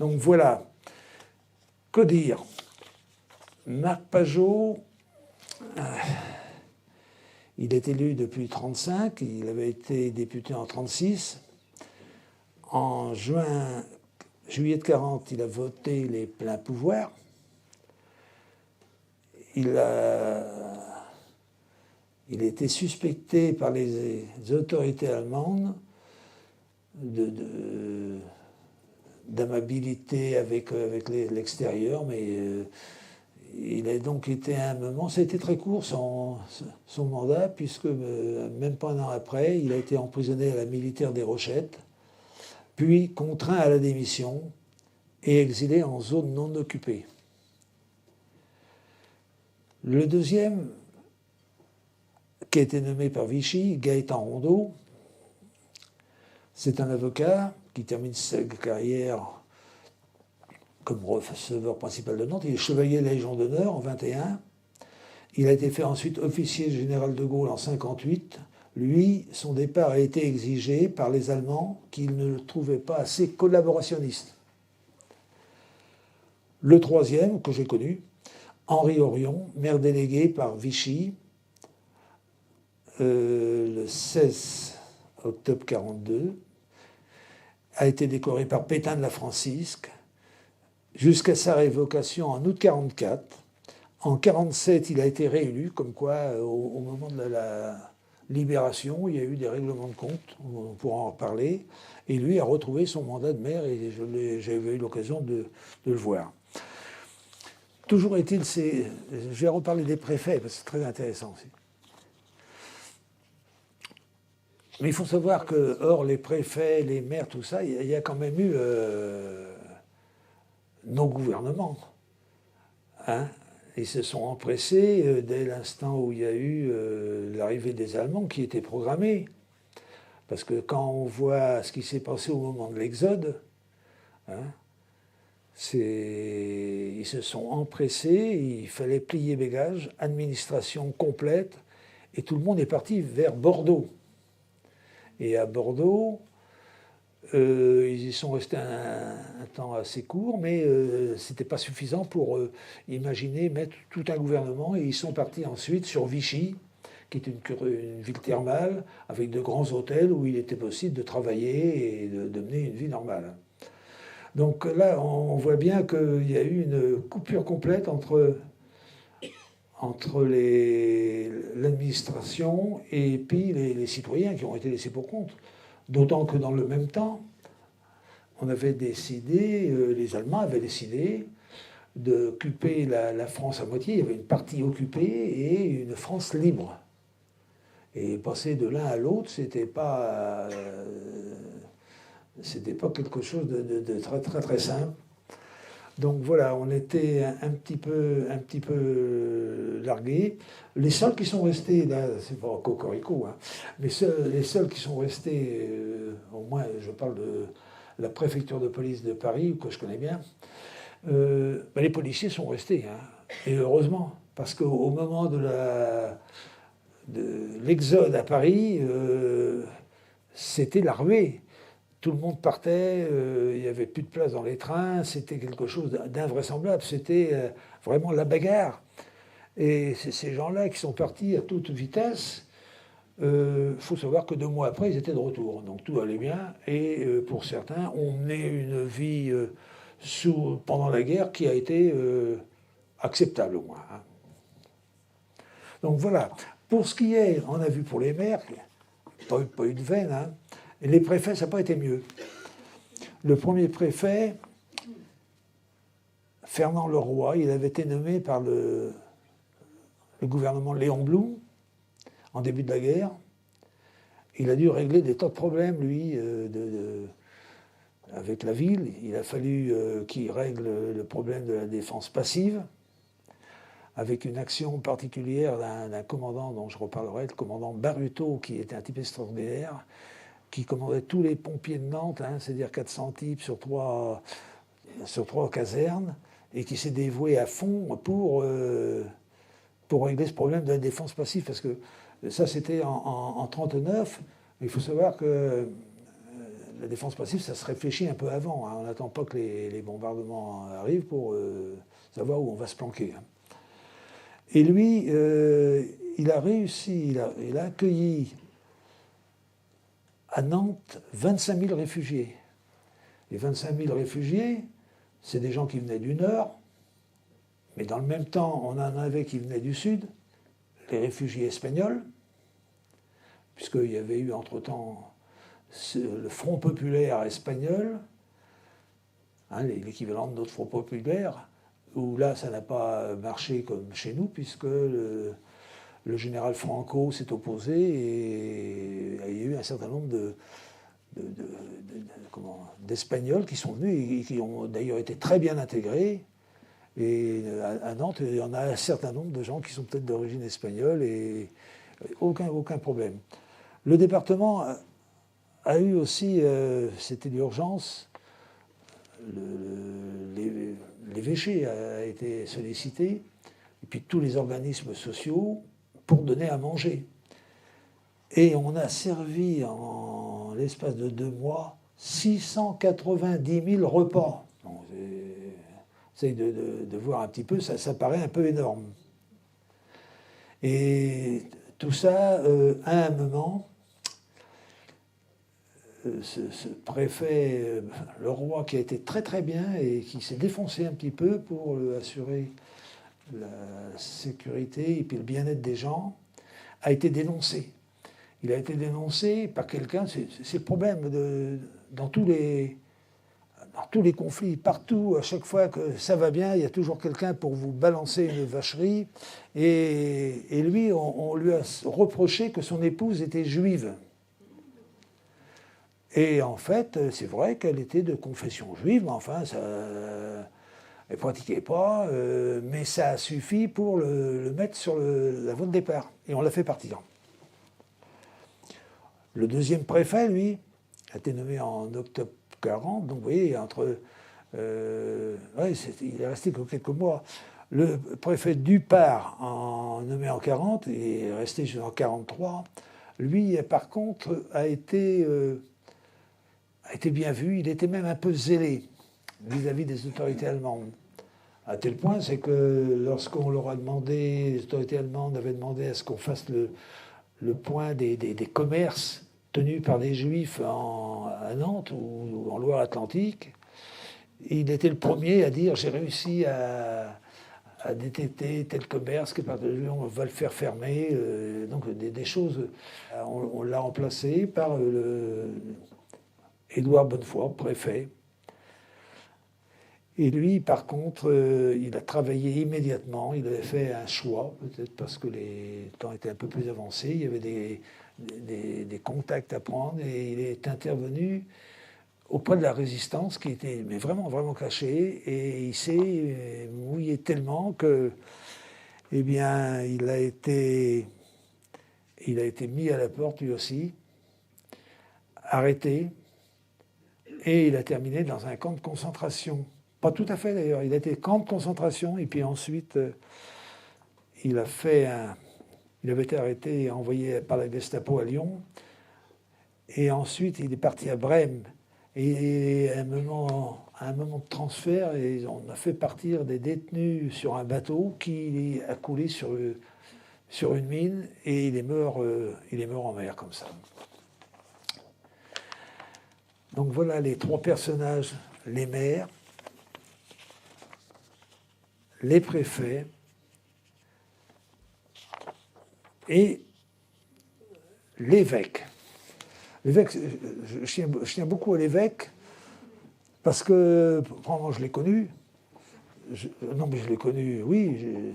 Donc voilà. Que dire? Marc Pajot, il est élu depuis 1935, il avait été député en 1936. En juillet de 1940, il a voté les pleins pouvoirs. Il a été suspecté par les autorités allemandes d'amabilité avec l'extérieur, mais il a donc été à un moment, ça a été très court son mandat, puisque même pas un an après, il a été emprisonné à la militaire des Rochettes, puis contraint à la démission et exilé en zone non occupée. Le deuxième, qui a été nommé par Vichy, Gaëtan Rondeau, c'est un avocat qui termine sa carrière comme receveur principal de Nantes. Il est chevalier Légion d'honneur en 1921. Il a été fait ensuite officier général de Gaulle en 1958. Lui, son départ a été exigé par les Allemands qu'ils ne le trouvaient pas assez collaborationniste. Le troisième, que j'ai connu, Henri Orion, maire délégué par Vichy, le 16 octobre 1942, a été décoré par Pétain de la Francisque jusqu'à sa révocation en août 1944. En 1947, il a été réélu, comme quoi, au moment de la libération, il y a eu des règlements de compte, on pourra en reparler, et lui a retrouvé son mandat de maire, et j'avais eu l'occasion de le voir. Toujours est-il, je vais reparler des préfets, parce que c'est très intéressant aussi. Mais il faut savoir que, hors les préfets, les maires, tout ça, il y a quand même eu nos gouvernements. Hein. Ils se sont empressés dès l'instant où il y a eu l'arrivée des Allemands qui était programmée. Parce que quand on voit ce qui s'est passé au moment de l'Exode, hein, ils se sont empressés, il fallait plier bagages, administration complète, et tout le monde est parti vers Bordeaux. Et à Bordeaux, ils y sont restés un temps assez court, mais ce n'était pas suffisant pour imaginer mettre tout un gouvernement. Et ils sont partis ensuite sur Vichy, qui est une ville thermale, avec de grands hôtels où il était possible de travailler et de mener une vie normale. Donc là, on voit bien qu'il y a eu une coupure complète entre l'administration et puis les citoyens qui ont été laissés pour compte. D'autant que dans le même temps, on avait décidé, les Allemands avaient décidé d'occuper la France à moitié. Il y avait une partie occupée et une France libre. Et passer de l'un à l'autre, c'était pas quelque chose de très, très, très simple. Donc voilà, on était un petit peu largués. Les seuls qui sont restés, là, c'est pas cocorico, hein, mais les seuls qui sont restés, au moins je parle de la préfecture de police de Paris, que je connais bien, les policiers sont restés, hein, et heureusement, parce qu'au moment de l'exode à Paris, c'était la ruée. Tout le monde partait, il n'y avait plus de place dans les trains, c'était quelque chose d'invraisemblable, c'était vraiment la bagarre. Et c'est ces gens-là qui sont partis à toute vitesse. Il faut savoir que 2 mois après, ils étaient de retour, donc tout allait bien. Et pour certains, on menait une vie pendant la guerre qui a été acceptable au moins. Hein. Donc voilà. Pour ce qui est, on a vu pour les maires, pas eu de veine, hein. Et les préfets, ça n'a pas été mieux. Le premier préfet, Fernand Leroy, il avait été nommé par le gouvernement Léon Blum en début de la guerre. Il a dû régler des tas de problèmes, lui, avec la ville. Il a fallu qu'il règle le problème de la défense passive, avec une action particulière d'un commandant dont je reparlerai, le commandant Baruto, qui était un type extraordinaire, qui commandait tous les pompiers de Nantes, hein, c'est-à-dire 400 types sur trois casernes, et qui s'est dévoué à fond pour régler ce problème de la défense passive. Parce que ça, c'était en 1939. Il faut savoir que la défense passive, ça se réfléchit un peu avant. Hein. On n'attend pas que les bombardements arrivent pour savoir où on va se planquer. Hein. Et lui, il a réussi, il a accueilli à Nantes 25 000 réfugiés. Les 25 000 réfugiés, c'est des gens qui venaient du Nord, mais dans le même temps, on en avait qui venaient du Sud, les réfugiés espagnols, puisqu'il y avait eu entre-temps le Front populaire espagnol, hein, l'équivalent de notre Front populaire, où là, ça n'a pas marché comme chez nous, puisque le général Franco s'est opposé et il y a eu un certain nombre d'Espagnols qui sont venus et qui ont d'ailleurs été très bien intégrés. Et à Nantes, il y en a un certain nombre de gens qui sont peut-être d'origine espagnole et aucun problème. Le département a eu aussi, c'était l'urgence, l'évêché a été sollicité, et puis tous les organismes sociaux pour donner à manger. Et on a servi en l'espace de 2 mois 690 000 repas. J'essaye de voir un petit peu, ça paraît un peu énorme. Et tout ça, à un moment, ce préfet, le roi, qui a été très très bien et qui s'est défoncé un petit peu pour assurer la sécurité et puis le bien-être des gens, a été dénoncé. Il a été dénoncé par quelqu'un, c'est le problème dans tous les conflits, partout, à chaque fois que ça va bien, il y a toujours quelqu'un pour vous balancer une vacherie. Et lui, on lui a reproché que son épouse était juive. Et en fait, c'est vrai qu'elle était de confession juive, mais enfin, elle ne pratiquait pas, mais ça a suffi pour le mettre sur la voie de départ. Et on l'a fait partir. Le deuxième préfet, lui, a été nommé en octobre 40, donc vous voyez, il est resté que quelques mois. Le préfet Dupart, nommé en 40, et est resté jusqu'en 43, lui, par contre, a été bien vu, il était même un peu zélé vis-à-vis des autorités allemandes. À tel point, c'est que lorsqu'on leur a demandé, les autorités allemandes avaient demandé à ce qu'on fasse le point des commerces tenus par des juifs à Nantes ou en Loire-Atlantique, il était le premier à dire « j'ai réussi à détecter tel commerce, que par on va le faire fermer ». Donc des choses, on l'a remplacé par Édouard Bonnefoy, préfet. Et lui, par contre, il a travaillé immédiatement, il avait fait un choix, peut-être parce que les temps étaient un peu plus avancés, il y avait des contacts à prendre, et il est intervenu auprès de la résistance qui était mais vraiment, vraiment cachée, et il s'est mouillé tellement que, eh bien, il a été mis à la porte lui aussi, arrêté, et il a terminé dans un camp de concentration. Pas tout à fait d'ailleurs, il a été camp de concentration, et puis ensuite, il avait été arrêté et envoyé par la Gestapo à Lyon, et ensuite il est parti à Brême. Et à un moment de transfert, on a fait partir des détenus sur un bateau qui a coulé sur une mine, et il est mort en mer comme ça. Donc voilà les 3 personnages, les maires, les préfets et l'évêque. L'évêque, je tiens beaucoup à l'évêque parce que, vraiment, je l'ai connu. Non, mais je l'ai connu, oui.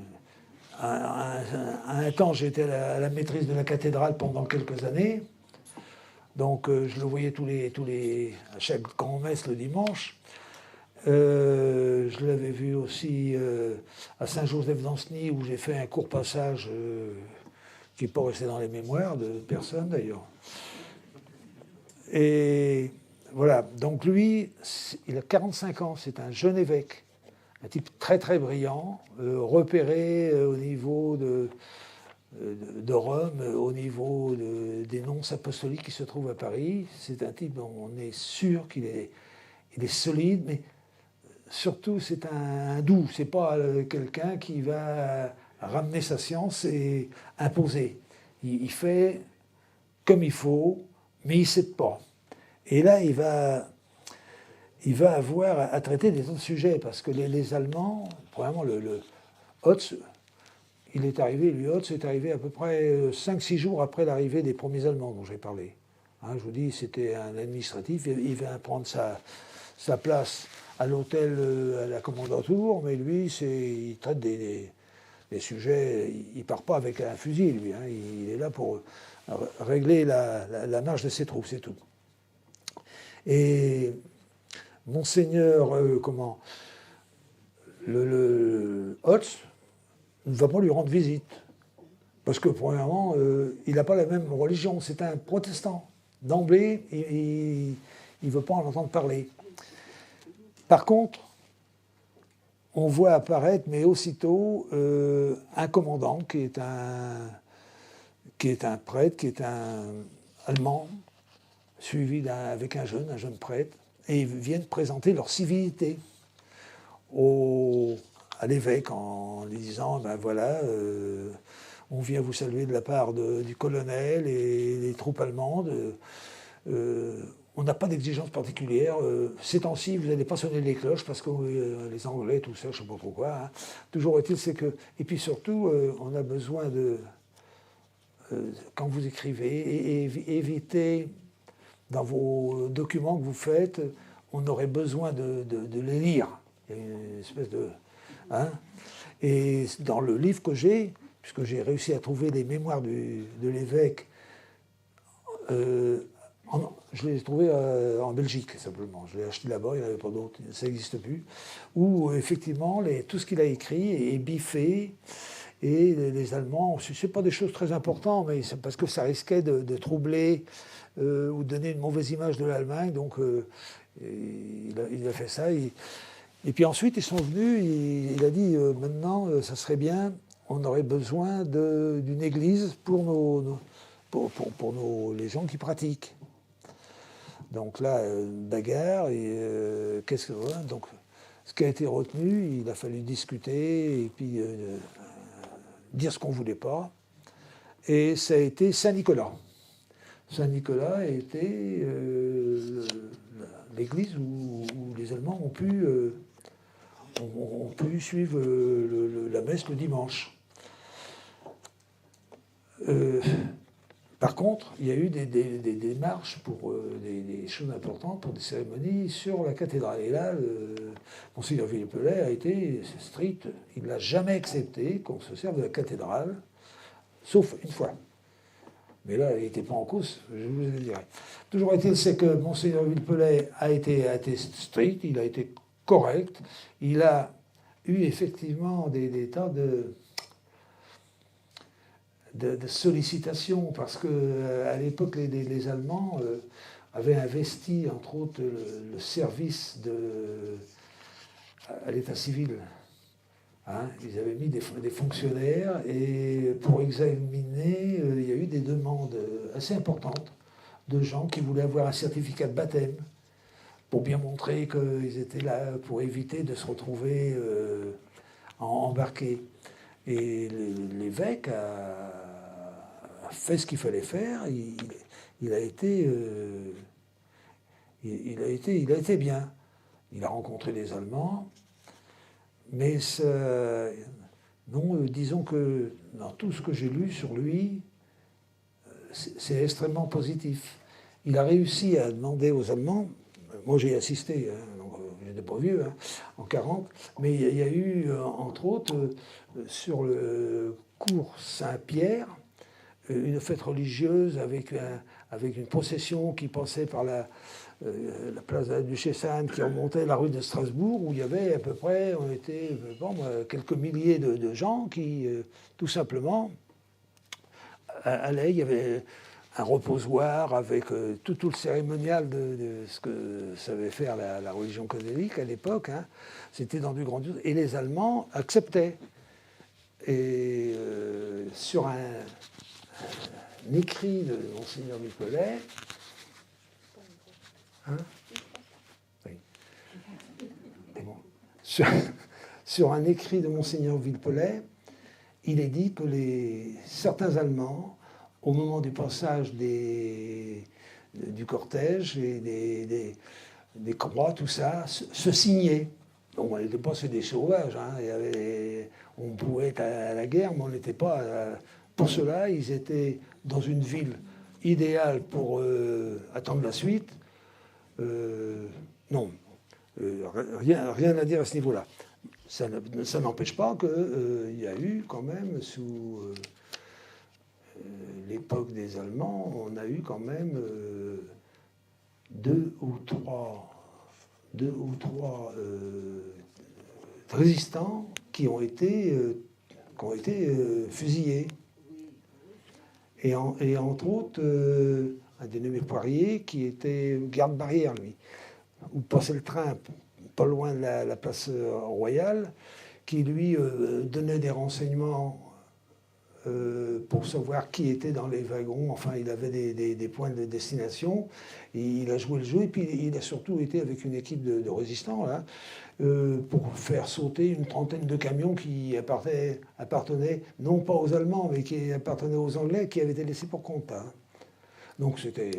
À un temps, j'étais à la maîtrise de la cathédrale pendant quelques années. Donc, je le voyais à chaque grand-messe le dimanche. Je l'avais vu aussi à Saint-Joseph-d'Ancenis, où j'ai fait un court passage qui n'est pas resté dans les mémoires de personne, d'ailleurs. Et voilà, donc lui, il a 45 ans, c'est un jeune évêque, un type très très brillant, repéré au niveau de Rome, au niveau des nonces apostoliques qui se trouvent à Paris. C'est un type dont on est sûr qu'il est solide, mais surtout c'est un doux, c'est pas quelqu'un qui va ramener sa science et imposer. Il fait comme il faut, mais il ne cède pas. Et là, il va avoir à traiter des autres sujets, parce que les Allemands, vraiment, le Hotz, Hotz est arrivé à peu près 5-6 jours après l'arrivée des premiers Allemands dont j'ai parlé. Hein, je vous dis, c'était un administratif, il vient prendre sa place à l'hôtel à la commandanture, mais lui, il traite des sujets, il ne part pas avec un fusil, lui, hein, il est là pour régler la marche de ses troupes, c'est tout. Et Monseigneur, le Hotz ne va pas lui rendre visite. Parce que, premièrement, il n'a pas la même religion. C'est un protestant. D'emblée, il ne veut pas en entendre parler. Par contre, on voit apparaître, mais aussitôt, un commandant qui est un prêtre, qui est un Allemand, suivi avec un jeune prêtre, et ils viennent présenter leur civilité à l'évêque en lui disant, ben voilà, on vient vous saluer de la part du colonel et des troupes allemandes. On n'a pas d'exigence particulière. Ces temps-ci, vous n'allez pas sonner les cloches parce que les Anglais, tout ça, je ne sais pas pourquoi. Hein. Toujours est-il, c'est que... Et puis surtout, on a besoin de... quand vous écrivez, évitez, dans vos documents que vous faites, on aurait besoin de les lire. Il y a une espèce de... Hein. Et dans le livre que j'ai, puisque j'ai réussi à trouver les mémoires de l'évêque, je les ai trouvés en Belgique, simplement. Je l'ai acheté là-bas, il n'y en avait pas d'autres, ça n'existe plus. Où, effectivement, tout ce qu'il a écrit est biffé. Et les Allemands, ce n'est pas des choses très importantes, mais c'est parce que ça risquait de troubler ou donner une mauvaise image de l'Allemagne. Donc, il a fait ça. Et puis ensuite, ils sont venus, il a dit, maintenant, ça serait bien, on aurait besoin d'une église pour les gens qui pratiquent. Donc là, bagarre, et donc, ce qui a été retenu, il a fallu discuter, et puis dire ce qu'on ne voulait pas. Et ça a été Saint-Nicolas. Saint-Nicolas a été l'église où les Allemands ont pu suivre la messe le dimanche. Par contre, il y a eu des démarches pour des choses importantes, pour des cérémonies sur la cathédrale. Et là, Monseigneur Villepelay a été strict. Il n'a jamais accepté qu'on se serve de la cathédrale, sauf une fois. Mais là, il n'était pas en cause, je vous le dirai. Toujours est-il, c'est que Monseigneur Villepelay a été strict, il a été correct. Il a eu effectivement des tas de sollicitations, parce qu'à l'époque, les Allemands avaient investi, entre autres, le service à l'état civil. Hein, ils avaient mis des fonctionnaires, et pour examiner, il y a eu des demandes assez importantes de gens qui voulaient avoir un certificat de baptême pour bien montrer qu'ils étaient là, pour éviter de se retrouver embarqués. Et l'évêque a fait ce qu'il fallait faire. Il a été bien. Il a rencontré des Allemands, mais disons que dans tout ce que j'ai lu sur lui, c'est extrêmement positif. Il a réussi à demander aux Allemands, moi j'ai assisté, hein, donc je n'étais pas vieux, hein, en 40, mais il y a eu, entre autres, sur le cours Saint-Pierre, une fête religieuse avec une procession qui passait par la place de la Duchesse-Anne, qui remontait la rue de Strasbourg, où il y avait à peu près, on était quelques milliers de gens qui, tout simplement, allaient. Il y avait un reposoir avec tout le cérémonial de ce que savait faire la religion catholique à l'époque. Hein. C'était dans du grandiose. Et les Allemands acceptaient. Et sur un écrit de Monseigneur Villepelay, hein, oui. Bon. Sur un écrit de Monseigneur Villepelay, il est dit que certains Allemands, au moment du passage du cortège et des croix, tout ça, se signaient. Donc on n'était pas sur des sauvages, hein. On pouvait être à la guerre, mais on n'était pas... pour cela, ils étaient dans une ville idéale pour attendre la suite. Non, rien à dire à ce niveau-là. Ça n'empêche pas qu'il y a eu quand même, sous l'époque des Allemands, on a eu quand même deux ou trois résistants qui ont été fusillés. Et entre autres, un dénommé Poirier, qui était garde-barrière, lui, où passait le train pas loin de la place Royale, qui lui donnait des renseignements pour savoir qui était dans les wagons. Enfin, il avait des points de destination. Et il a joué le jeu, et puis il a surtout été avec une équipe de résistants là, pour faire sauter une trentaine de camions qui appartenaient non pas aux Allemands, mais qui appartenaient aux Anglais, qui avaient été laissés pour compte. Hein. Donc c'était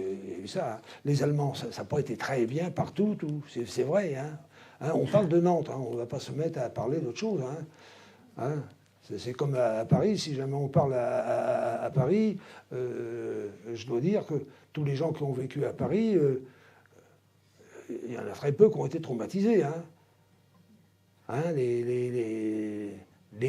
ça. Hein. Les Allemands, ça n'a pas été très bien partout, c'est vrai. Hein. Hein, on parle de Nantes, hein, on ne va pas se mettre à parler d'autre chose. Hein. Hein. C'est comme à Paris, si jamais on parle à Paris, je dois dire que tous les gens qui ont vécu à Paris, il y en a très peu qui ont été traumatisés. Hein. Hein, les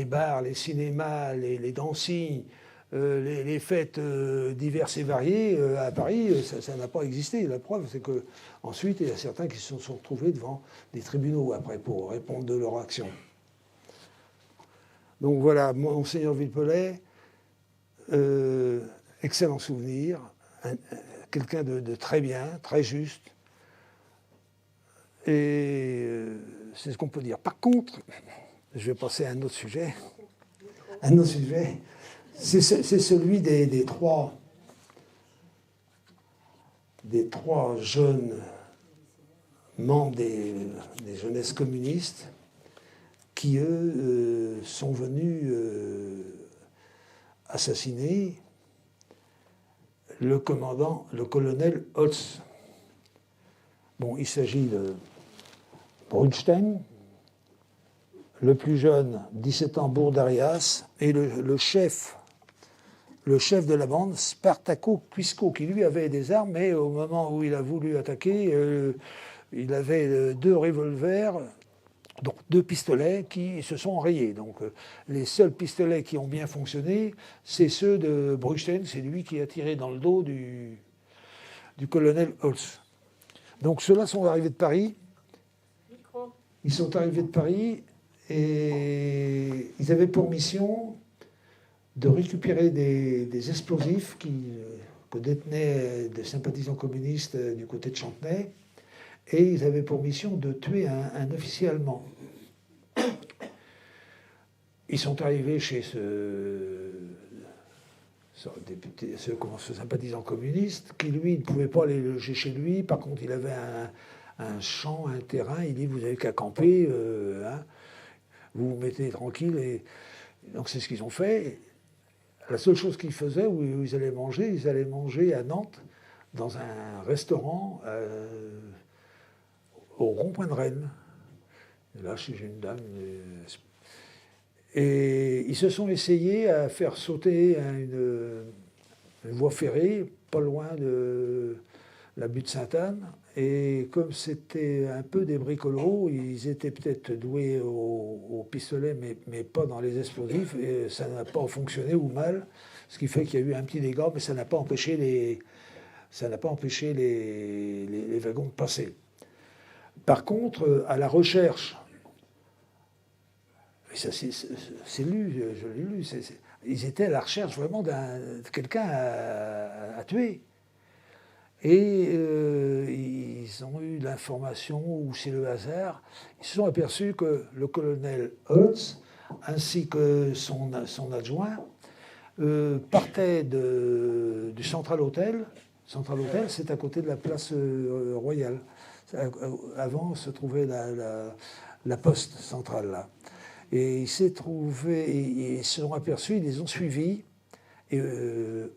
bars, les cinémas, les dancing, les fêtes diverses et variées, à Paris, ça n'a pas existé. La preuve, c'est qu'ensuite, il y a certains qui se sont retrouvés devant des tribunaux après pour répondre de leur action. Donc voilà, Monseigneur Villepelet, excellent souvenir, quelqu'un de très bien, très juste. Et c'est ce qu'on peut dire. Par contre, je vais passer à un autre sujet. Un autre sujet, c'est celui des trois jeunes membres des jeunesses communistes qui, eux, sont venus assassiner le colonel Holtz. Bon, il s'agit de Brunstein, le plus jeune, 17 ans, Bourdarias, et le chef de la bande, Spartaco Quisco, qui lui avait des armes, mais au moment où il a voulu attaquer, il avait deux revolvers, donc deux pistolets qui se sont rayés. Donc les seuls pistolets qui ont bien fonctionné, c'est ceux de Brunstein, c'est lui qui a tiré dans le dos du colonel Holtz. Donc ceux-là sont arrivés de Paris. Ils sont arrivés de Paris et ils avaient pour mission de récupérer des explosifs que détenaient des sympathisants communistes du côté de Chantenay. Et ils avaient pour mission de tuer un officier allemand. Ils sont arrivés chez ce sympathisant communiste, qui lui ne pouvait pas aller loger chez lui. Par contre, il avait un champ, un terrain. Il dit, vous n'avez qu'à camper, hein, vous vous mettez tranquille. Et donc c'est ce qu'ils ont fait. La seule chose qu'ils faisaient, où ils allaient manger à Nantes, dans un restaurant au rond-point de Rennes. Et là, chez une dame. Et ils se sont essayés à faire sauter une voie ferrée, pas loin de la butte Sainte-Anne. Et comme c'était un peu des bricolos, ils étaient peut-être doués au pistolet, mais pas dans les explosifs. Et ça n'a pas fonctionné ou mal, ce qui fait qu'il y a eu un petit dégât, mais ça n'a pas empêché les wagons de passer. Par contre, à la recherche, et ça c'est lu, je l'ai lu, ils étaient à la recherche vraiment de quelqu'un à tuer. Et ils ont eu l'information, ou c'est le hasard, ils se sont aperçus que le colonel Holtz, ainsi que son adjoint, partaient du Central Hotel. Central Hotel, c'est à côté de la place Royale. Avant se trouvait la poste centrale là. Et ils se sont aperçus, ils les ont suivis. Et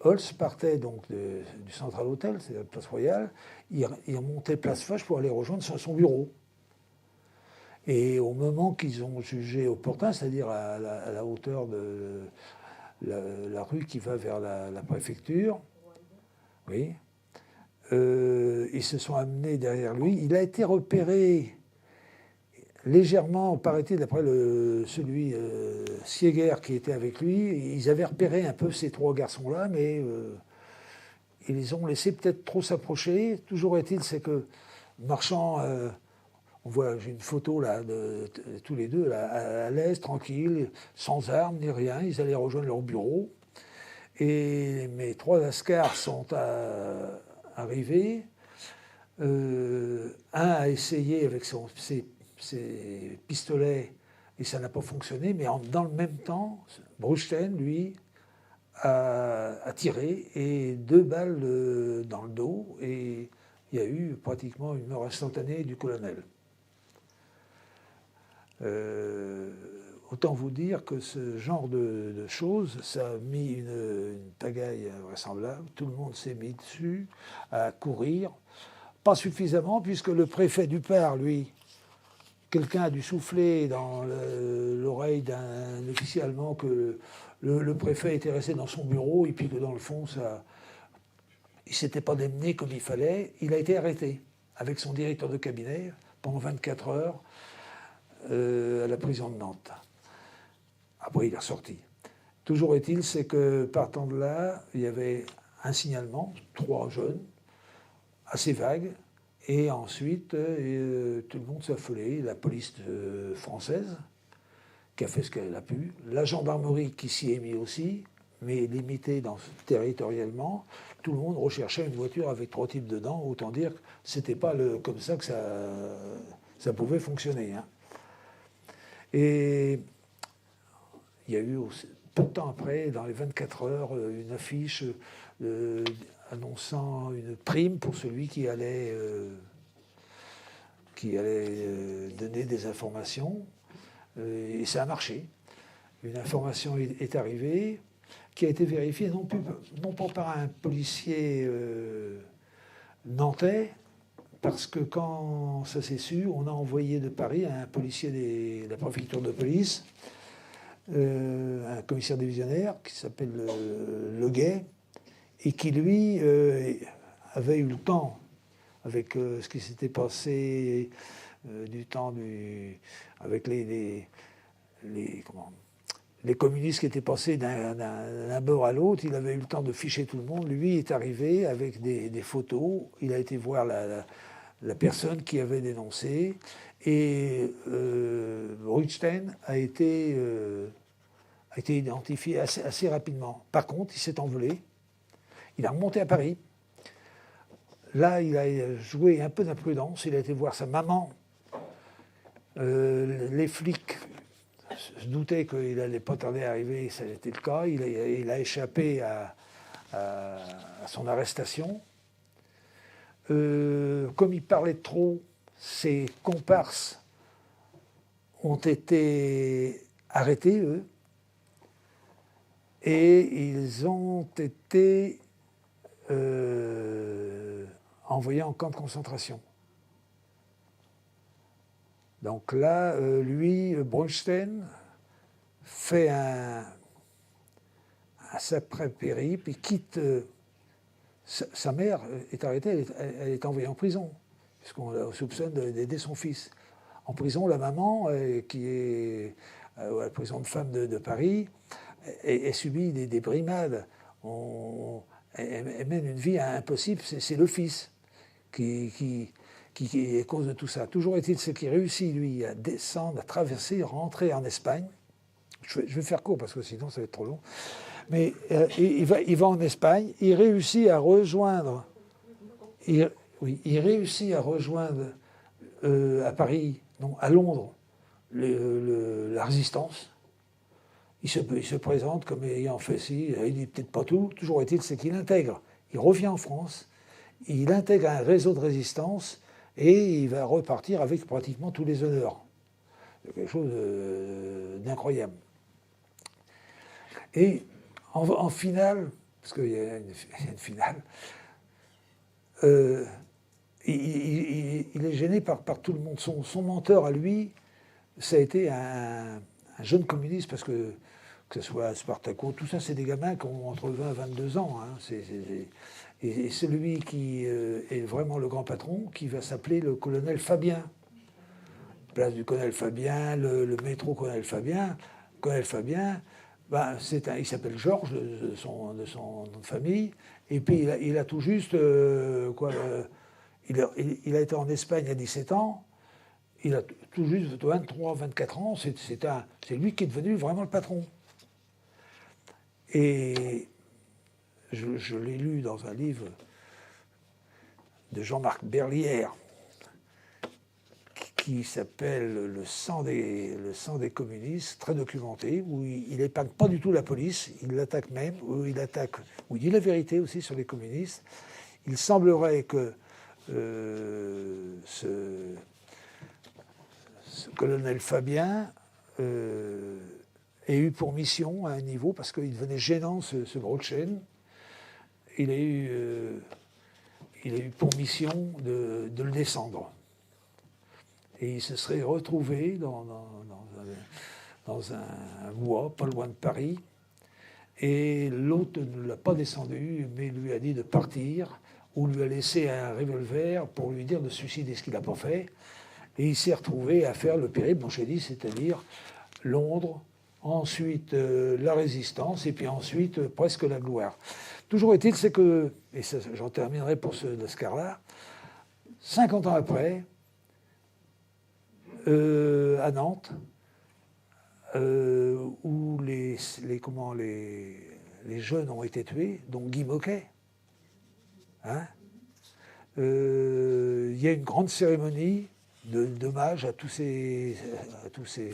Holtz partait donc du Central Hotel, c'est la place Royale. Il remontait place Foch pour aller rejoindre son bureau. Et au moment qu'ils ont jugé opportun, c'est-à-dire à la hauteur de la rue qui va vers la préfecture, oui, ils se sont amenés derrière lui. Il a été repéré légèrement, paraît-il, d'après celui Sieger qui était avec lui. Ils avaient repéré un peu ces trois garçons-là, mais ils les ont laissés peut-être trop s'approcher. Toujours est-il, c'est que marchant, on voit, j'ai une photo là de tous les deux là, à l'aise, tranquille, sans armes ni rien. Ils allaient rejoindre leur bureau. Et mes 3 Lascars sont arrivés. Un a essayé avec ses pistolets et ça n'a pas fonctionné, mais dans le même temps, Brugstein, lui, a tiré et 2 balles dans le dos et il y a eu pratiquement une mort instantanée du colonel. Autant vous dire que ce genre de choses, ça a mis une pagaille invraisemblable. Tout le monde s'est mis dessus à courir. Pas suffisamment, puisque le préfet du Par, lui, quelqu'un a dû souffler dans l'oreille d'un officier allemand que le préfet était resté dans son bureau et puis que dans le fond, il ne s'était pas démené comme il fallait. Il a été arrêté avec son directeur de cabinet pendant 24 heures à la prison de Nantes. Après, il est ressorti. Toujours est-il, c'est que partant de là, il y avait un signalement, 3 jeunes, assez vagues, et ensuite, tout le monde s'est affolé. La police française, qui a fait ce qu'elle a pu, la gendarmerie qui s'y est mise aussi, mais limitée territorialement. Tout le monde recherchait une voiture avec 3 types dedans. Autant dire que ce n'était pas comme ça que ça pouvait fonctionner. Hein. Et il y a eu aussi, peu de temps après, dans les 24 heures, une affiche annonçant une prime pour celui qui allait donner des informations. Et ça a marché. Une information est arrivée qui a été vérifiée non pas par un policier nantais, parce que quand ça s'est su, on a envoyé de Paris un policier de la préfecture de police, un commissaire divisionnaire qui s'appelle Leguet, et qui, lui, avait eu le temps, avec ce qui s'était passé du temps avec les communistes qui étaient passés d'un bord à l'autre, il avait eu le temps de ficher tout le monde. Lui est arrivé avec des photos, il a été voir la personne qui avait dénoncé, et Brugstein a été identifié assez rapidement. Par contre, il s'est envolé. Il a remonté à Paris. Là, il a joué un peu d'imprudence. Il a été voir sa maman. Les flics se doutaient qu'il n'allait pas tarder à arriver. Ça a été le cas. Il a échappé à son arrestation. Comme il parlait trop, ses comparses ont été arrêtés, eux. Et ils ont été envoyé en camp de concentration. Donc là, lui, Brugstein, fait un sacré périple, il quitte... sa mère est arrêtée, elle est envoyée en prison, puisqu'on la soupçonne d'aider son fils. En prison, la maman, qui est à la prison de femmes de Paris, elle subit des brimades. Elle mène une vie impossible, c'est le fils qui est cause de tout ça. Toujours est-il, c'est qu'il réussit, lui, à descendre, à traverser, rentrer en Espagne. Je vais faire court, parce que sinon ça va être trop long. Mais il va en Espagne, il réussit à rejoindre... Il réussit à rejoindre à Paris, non, à Londres, la résistance. Il se présente comme ayant fait ci, il dit peut-être pas tout. Toujours est-il, c'est qu'il intègre. Il revient en France, il intègre un réseau de résistance et il va repartir avec pratiquement tous les honneurs. C'est quelque chose d'incroyable. Et en finale, parce qu'il y a une finale, il est gêné par tout le monde. Son menteur à lui, ça a été un jeune communiste, parce que ce soit Spartaco, tout ça, c'est des gamins qui ont entre 20 et 22 ans. Hein. Et celui qui est vraiment le grand patron, qui va s'appeler le colonel Fabien. Place du colonel Fabien, le métro colonel Fabien. Colonel Fabien, il s'appelle Georges, de son nom de famille, Et puis il a tout juste, il a été en Espagne à 17 ans, il a tout juste 23, 24 ans, c'est lui qui est devenu vraiment le patron. Et je l'ai lu dans un livre de Jean-Marc Berlière, qui s'appelle le sang des communistes, très documenté, où il n'épargne pas du tout la police, il l'attaque même, où il dit la vérité aussi sur les communistes. Il semblerait que ce colonel Fabien ait eu pour mission à un niveau, parce qu'il devenait gênant ce gros de chaîne, il a eu pour mission de le descendre. Et il se serait retrouvé dans un bois, pas loin de Paris. Et l'autre ne l'a pas descendu, mais lui a dit de partir, ou lui a laissé un revolver pour lui dire de se suicider, ce qu'il n'a pas fait. Et il s'est retrouvé à faire le périple dont j'ai dit, c'est-à-dire Londres, ensuite la résistance, et puis ensuite presque la gloire. Toujours est-il, c'est que, et j'en terminerai pour ce Lascar-là, 50 ans après, à Nantes, où les jeunes ont été tués, dont Guy Moquet. Hein, il y a une grande cérémonie d'hommage à tous ces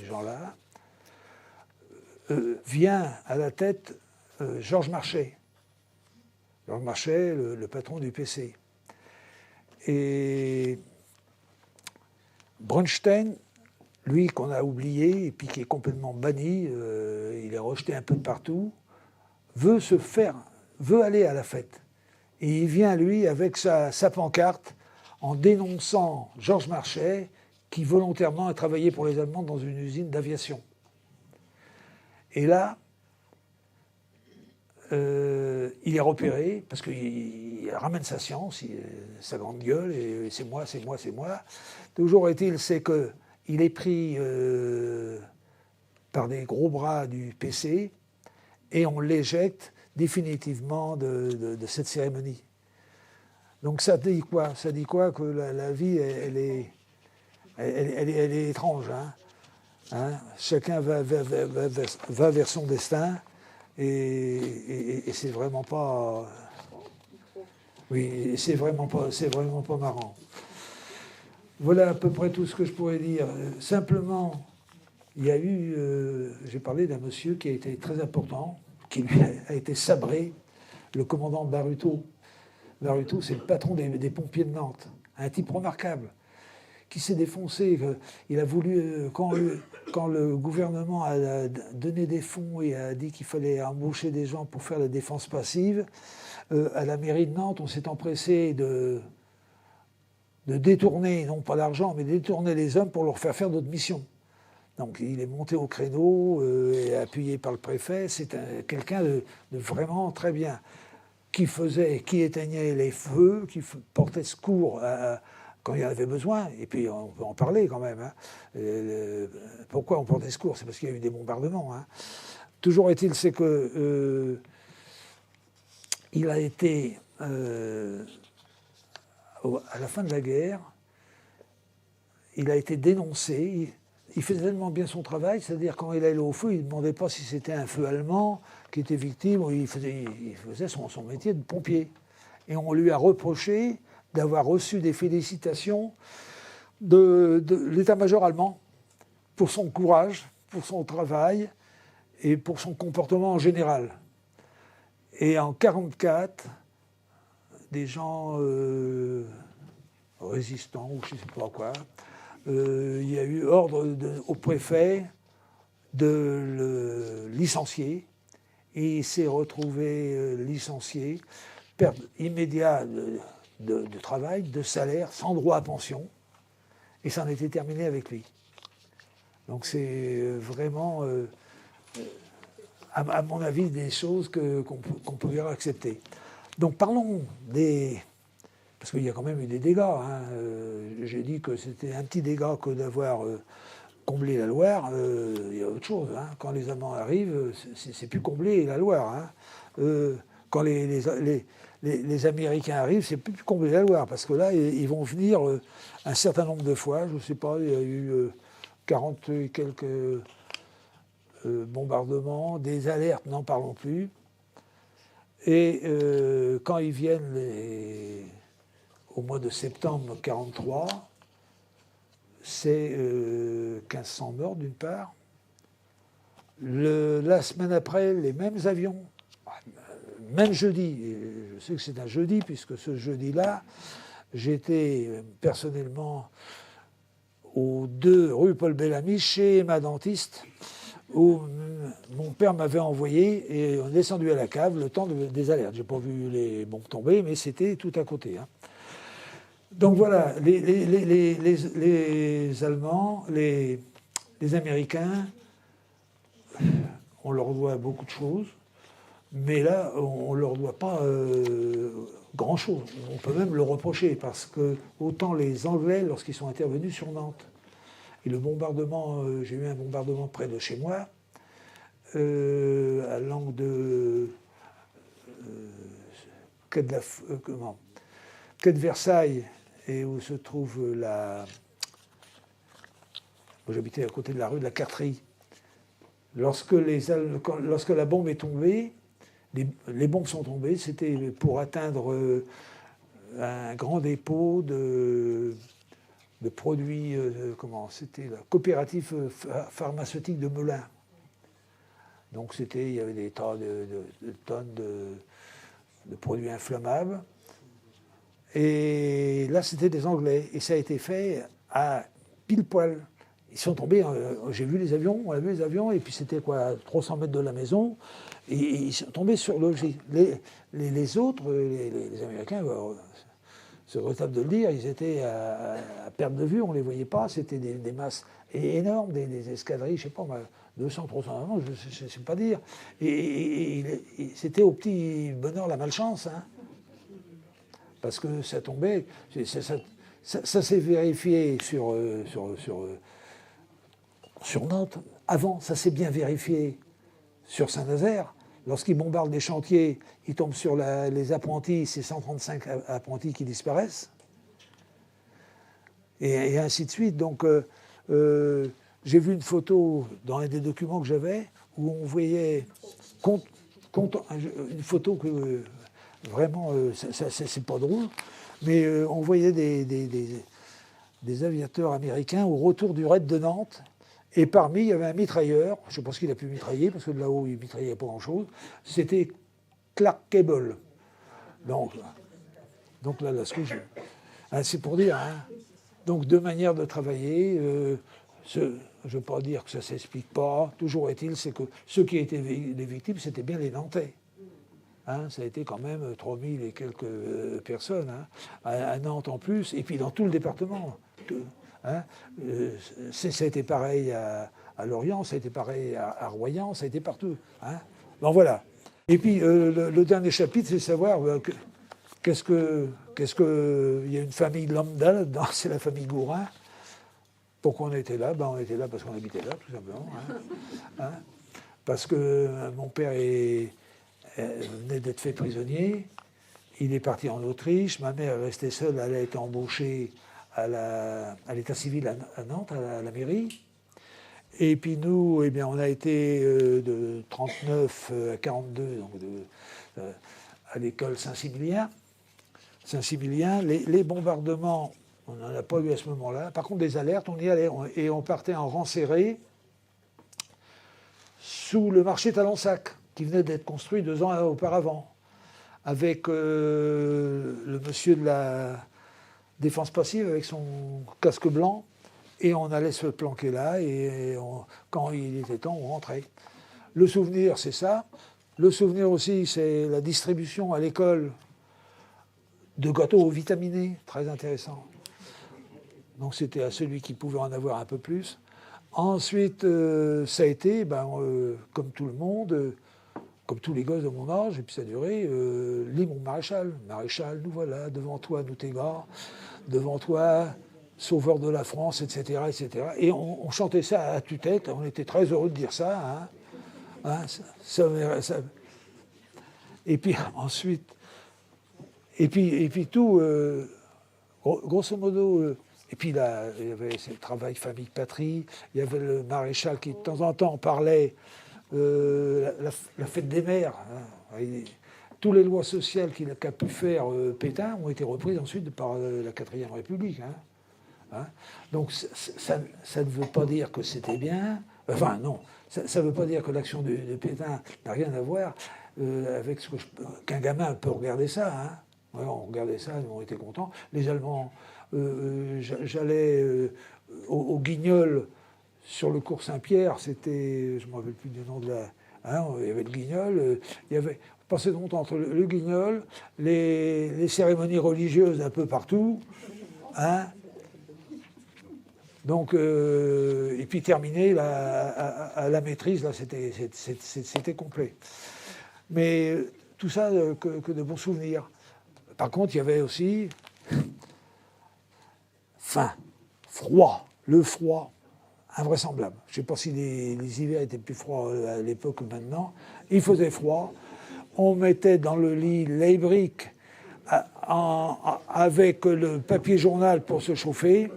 gens-là. Vient à la tête Georges Marchais. Georges Marchais, le patron du PC. Et Bronstein, lui qu'on a oublié et puis qui est complètement banni, il est rejeté un peu de partout, veut aller à la fête. Et il vient, lui, avec sa pancarte, en dénonçant Georges Marchais, qui volontairement a travaillé pour les Allemands dans une usine d'aviation. Et là, il est repéré, parce qu'il ramène sa science, sa grande gueule, et c'est moi, c'est moi, c'est moi. Toujours est-il, c'est qu'il est pris par des gros bras du PC, et on l'éjecte définitivement de cette cérémonie. Donc ça dit quoi? Ça dit quoi? Que la vie, elle est étrange. Hein? Chacun va vers son destin. Et c'est vraiment pas... Oui, c'est vraiment pas marrant. Voilà à peu près tout ce que je pourrais dire. Simplement, il y a eu... j'ai parlé d'un monsieur qui a été très important, qui lui a été sabré, le commandant Baruto. Baruto, c'est le patron des pompiers de Nantes. Un type remarquable, qui s'est défoncé. Il a voulu, quand le gouvernement a donné des fonds et a dit qu'il fallait embaucher des gens pour faire la défense passive, à la mairie de Nantes, on s'est empressé de détourner, non pas l'argent, mais de détourner les hommes pour leur faire d'autres missions. Donc il est monté au créneau, et appuyé par le préfet. C'est quelqu'un de vraiment très bien, qui éteignait les feux, qui portait secours quand il y en avait besoin, et puis on peut en parler quand même. Hein. Pourquoi on portait secours? C'est parce qu'il y a eu des bombardements. Hein. Toujours est-il, c'est que il a été, à la fin de la guerre, il a été dénoncé. Il faisait tellement bien son travail, c'est-à-dire quand il allait au feu, il ne demandait pas si c'était un feu allemand qui était victime, ou il faisait son métier de pompier. Et on lui a reproché d'avoir reçu des félicitations de l'état-major allemand pour son courage, pour son travail et pour son comportement en général. Et en 1944, des gens résistants, ou je ne sais pas quoi, il y a eu ordre au préfet de le licencier, et il s'est retrouvé licencié, perte immédiate de travail, de salaire, sans droit à pension, et ça en était terminé avec lui. Donc c'est vraiment, à mon avis, des choses qu'on peut accepter. Donc parlons des... Parce qu'il y a quand même eu des dégâts. Hein. J'ai dit que c'était un petit dégât que d'avoir comblé la Loire. Il y a autre chose. Hein. Quand les Allemands arrivent, c'est plus combler la Loire. Hein. Quand les les Américains arrivent, c'est plus combler la Loire, parce que là, ils vont venir un certain nombre de fois, je ne sais pas, il y a eu 40 et quelques bombardements, des alertes, n'en parlons plus. Et quand ils viennent au mois de septembre 1943, c'est 1500 morts d'une part. La semaine après, les mêmes avions, même jeudi, et je sais que c'est un jeudi, puisque ce jeudi-là, j'étais personnellement aux 2 rue Paul Bellamy, chez ma dentiste, où mon père m'avait envoyé, et on est descendu à la cave le temps des alertes. J'ai pas vu les bombes tomber, mais c'était tout à côté. Hein. Donc voilà, les Allemands, les Américains, on leur doit beaucoup de choses, mais là, on ne leur doit pas grand-chose. On peut même le reprocher, parce que autant les Anglais, lorsqu'ils sont intervenus sur Nantes, et le bombardement, j'ai eu un bombardement près de chez moi, à l'angle de quai de Versailles, et où se trouve la... J'habitais à côté de la rue de la Carterie. Lorsque la bombe est tombée, les bombes sont tombées, c'était pour atteindre un grand dépôt de produits, c'était la coopérative pharmaceutique de Melun. Donc il y avait des tas de tonnes de produits inflammables. Et là, c'était des Anglais. Et ça a été fait à pile poil. Ils sont tombés, j'ai vu les avions, on a vu les avions, et puis c'était quoi, 300 mètres de la maison, et ils sont tombés sur le logis. Les autres, les Américains, c'est regrettable de le dire, ils étaient à perte de vue, on ne les voyait pas, c'était des masses énormes, des escadrilles, je ne sais pas, 200, 300, je ne sais pas dire. Et c'était au petit bonheur la malchance, hein, parce que ça tombait, ça s'est vérifié sur Nantes. Avant, ça s'est bien vérifié sur Saint-Nazaire. Lorsqu'ils bombardent des chantiers, ils tombent sur les apprentis, c'est 135 apprentis qui disparaissent. Et ainsi de suite. Donc, j'ai vu une photo dans un des documents que j'avais où on voyait une photo que vraiment, c'est pas drôle, mais on voyait des aviateurs américains au retour du raid de Nantes. Et parmi, il y avait un mitrailleur, je ne sais pas ce qu'il a pu mitrailler, parce que de là-haut, il ne mitraillait pas grand-chose, c'était Clark Cable. Donc là, hein, c'est pour dire. Hein. Donc, deux manières de travailler. Je ne veux pas dire que ça ne s'explique pas. Toujours est-il, c'est que ceux qui étaient les victimes, c'était bien les Nantais. Hein, ça a été quand même 3000 et quelques personnes, hein, à Nantes en plus, et puis dans tout le département. Hein, ça a été pareil à Lorient, ça a été pareil à Royan, ça a été partout. Hein. Donc voilà. Et puis le dernier chapitre, c'est savoir qu'est-ce que il y a une famille lambda là-dedans, c'est la famille Gourin. Pourquoi on était là? On était là parce qu'on habitait là, tout simplement. Hein. Hein. Parce que mon père venait d'être fait prisonnier. Il est parti en Autriche. Ma mère est restée seule. Elle a été embauchée à l'état civil à Nantes, à la mairie. Et puis nous, eh bien, on a été de 39 à 42 donc à l'école Saint-Similien. Saint-Similien, les bombardements, on n'en a pas eu à ce moment-là. Par contre, des alertes, on y allait et on partait en rang serré sous le marché Talensac, qui venait d'être construit 2 ans auparavant, avec le monsieur de la défense passive avec son casque blanc, et on allait se planquer là, et quand il était temps, on rentrait. Le souvenir, c'est ça. Le souvenir aussi, c'est la distribution à l'école de gâteaux vitaminés, très intéressant. Donc c'était à celui qui pouvait en avoir un peu plus. Ensuite, ça a été, comme tout le monde, comme tous les gosses de mon âge, et puis ça a duré, lis mon maréchal. Maréchal, nous voilà, devant toi, nous t'égare, devant toi, sauveur de la France, etc. etc. Et on chantait ça à tue-tête, on était très heureux de dire ça. Hein. Et puis ensuite, puis tout, grosso modo, et puis là, il y avait le travail famille-patrie, il y avait le maréchal qui de temps en temps parlait la fête des mères. Hein. Toutes les lois sociales qu'a pu faire Pétain ont été reprises ensuite par la 4e République. Hein. Hein. Donc ça ne veut pas dire que c'était bien. Enfin non, ça ne veut pas dire que l'action de Pétain n'a rien à voir avec ce qu'un gamin peut regarder ça. Hein. Ouais, on regardait ça, on était contents. Les Allemands, j'allais au Guignol sur le cours Saint-Pierre, c'était, je ne me rappelle plus du nom de la... Hein, il y avait le Guignol, il y avait... On passait longtemps entre le Guignol, les cérémonies religieuses un peu partout, hein. Donc, et puis terminé à la maîtrise, là, c'était complet. Mais tout ça, que de bons souvenirs. Par contre, il y avait aussi faim, froid, le froid, invraisemblable. Je ne sais pas si les hivers étaient plus froids à l'époque que maintenant. Il faisait froid. On mettait dans le lit les briques avec le papier journal pour se chauffer.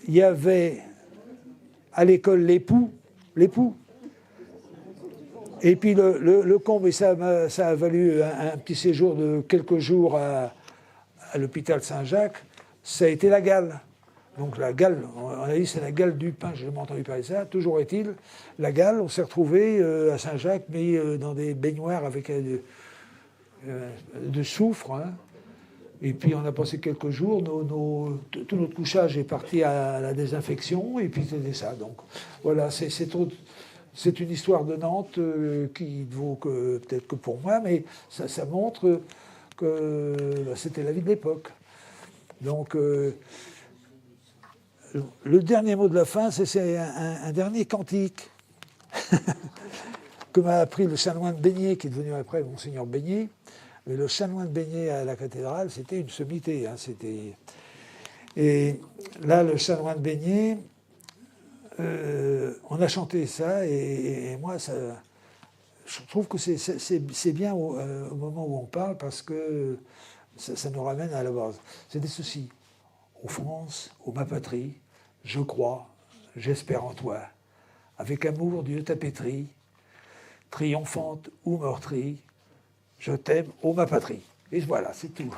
Il y avait à l'école l'époux. Et puis le comble, et ça a valu un petit séjour de quelques jours à l'hôpital Saint-Jacques, ça a été la gale. Donc la gale, on a dit c'est la gale du pain, j'ai jamais entendu parler de ça. Toujours est-il, la gale, on s'est retrouvés à Saint-Jacques, mais dans des baignoires avec de soufre. Hein. Et puis on a passé quelques jours, tout notre couchage est parti à la désinfection, et puis c'était ça. Donc voilà, c'est une histoire de Nantes qui ne vaut peut-être que pour moi, mais ça montre que c'était la vie de l'époque. Donc le dernier mot de la fin, c'est un dernier cantique que m'a appris le chanoine de Beignet, qui est devenu après Monseigneur Beignet. Mais le chanoine de Beignet à la cathédrale, c'était une sommité. Hein, et là, le chanoine de Beignet, on a chanté ça, et moi, je trouve que c'est bien au moment où on parle, parce que ça nous ramène à la base. C'était ceci. Ô France, ô ma patrie, je crois, j'espère en toi. Avec amour, Dieu t'a pétri, triomphante ou meurtrie, je t'aime, ô ma patrie. Et voilà, c'est tout.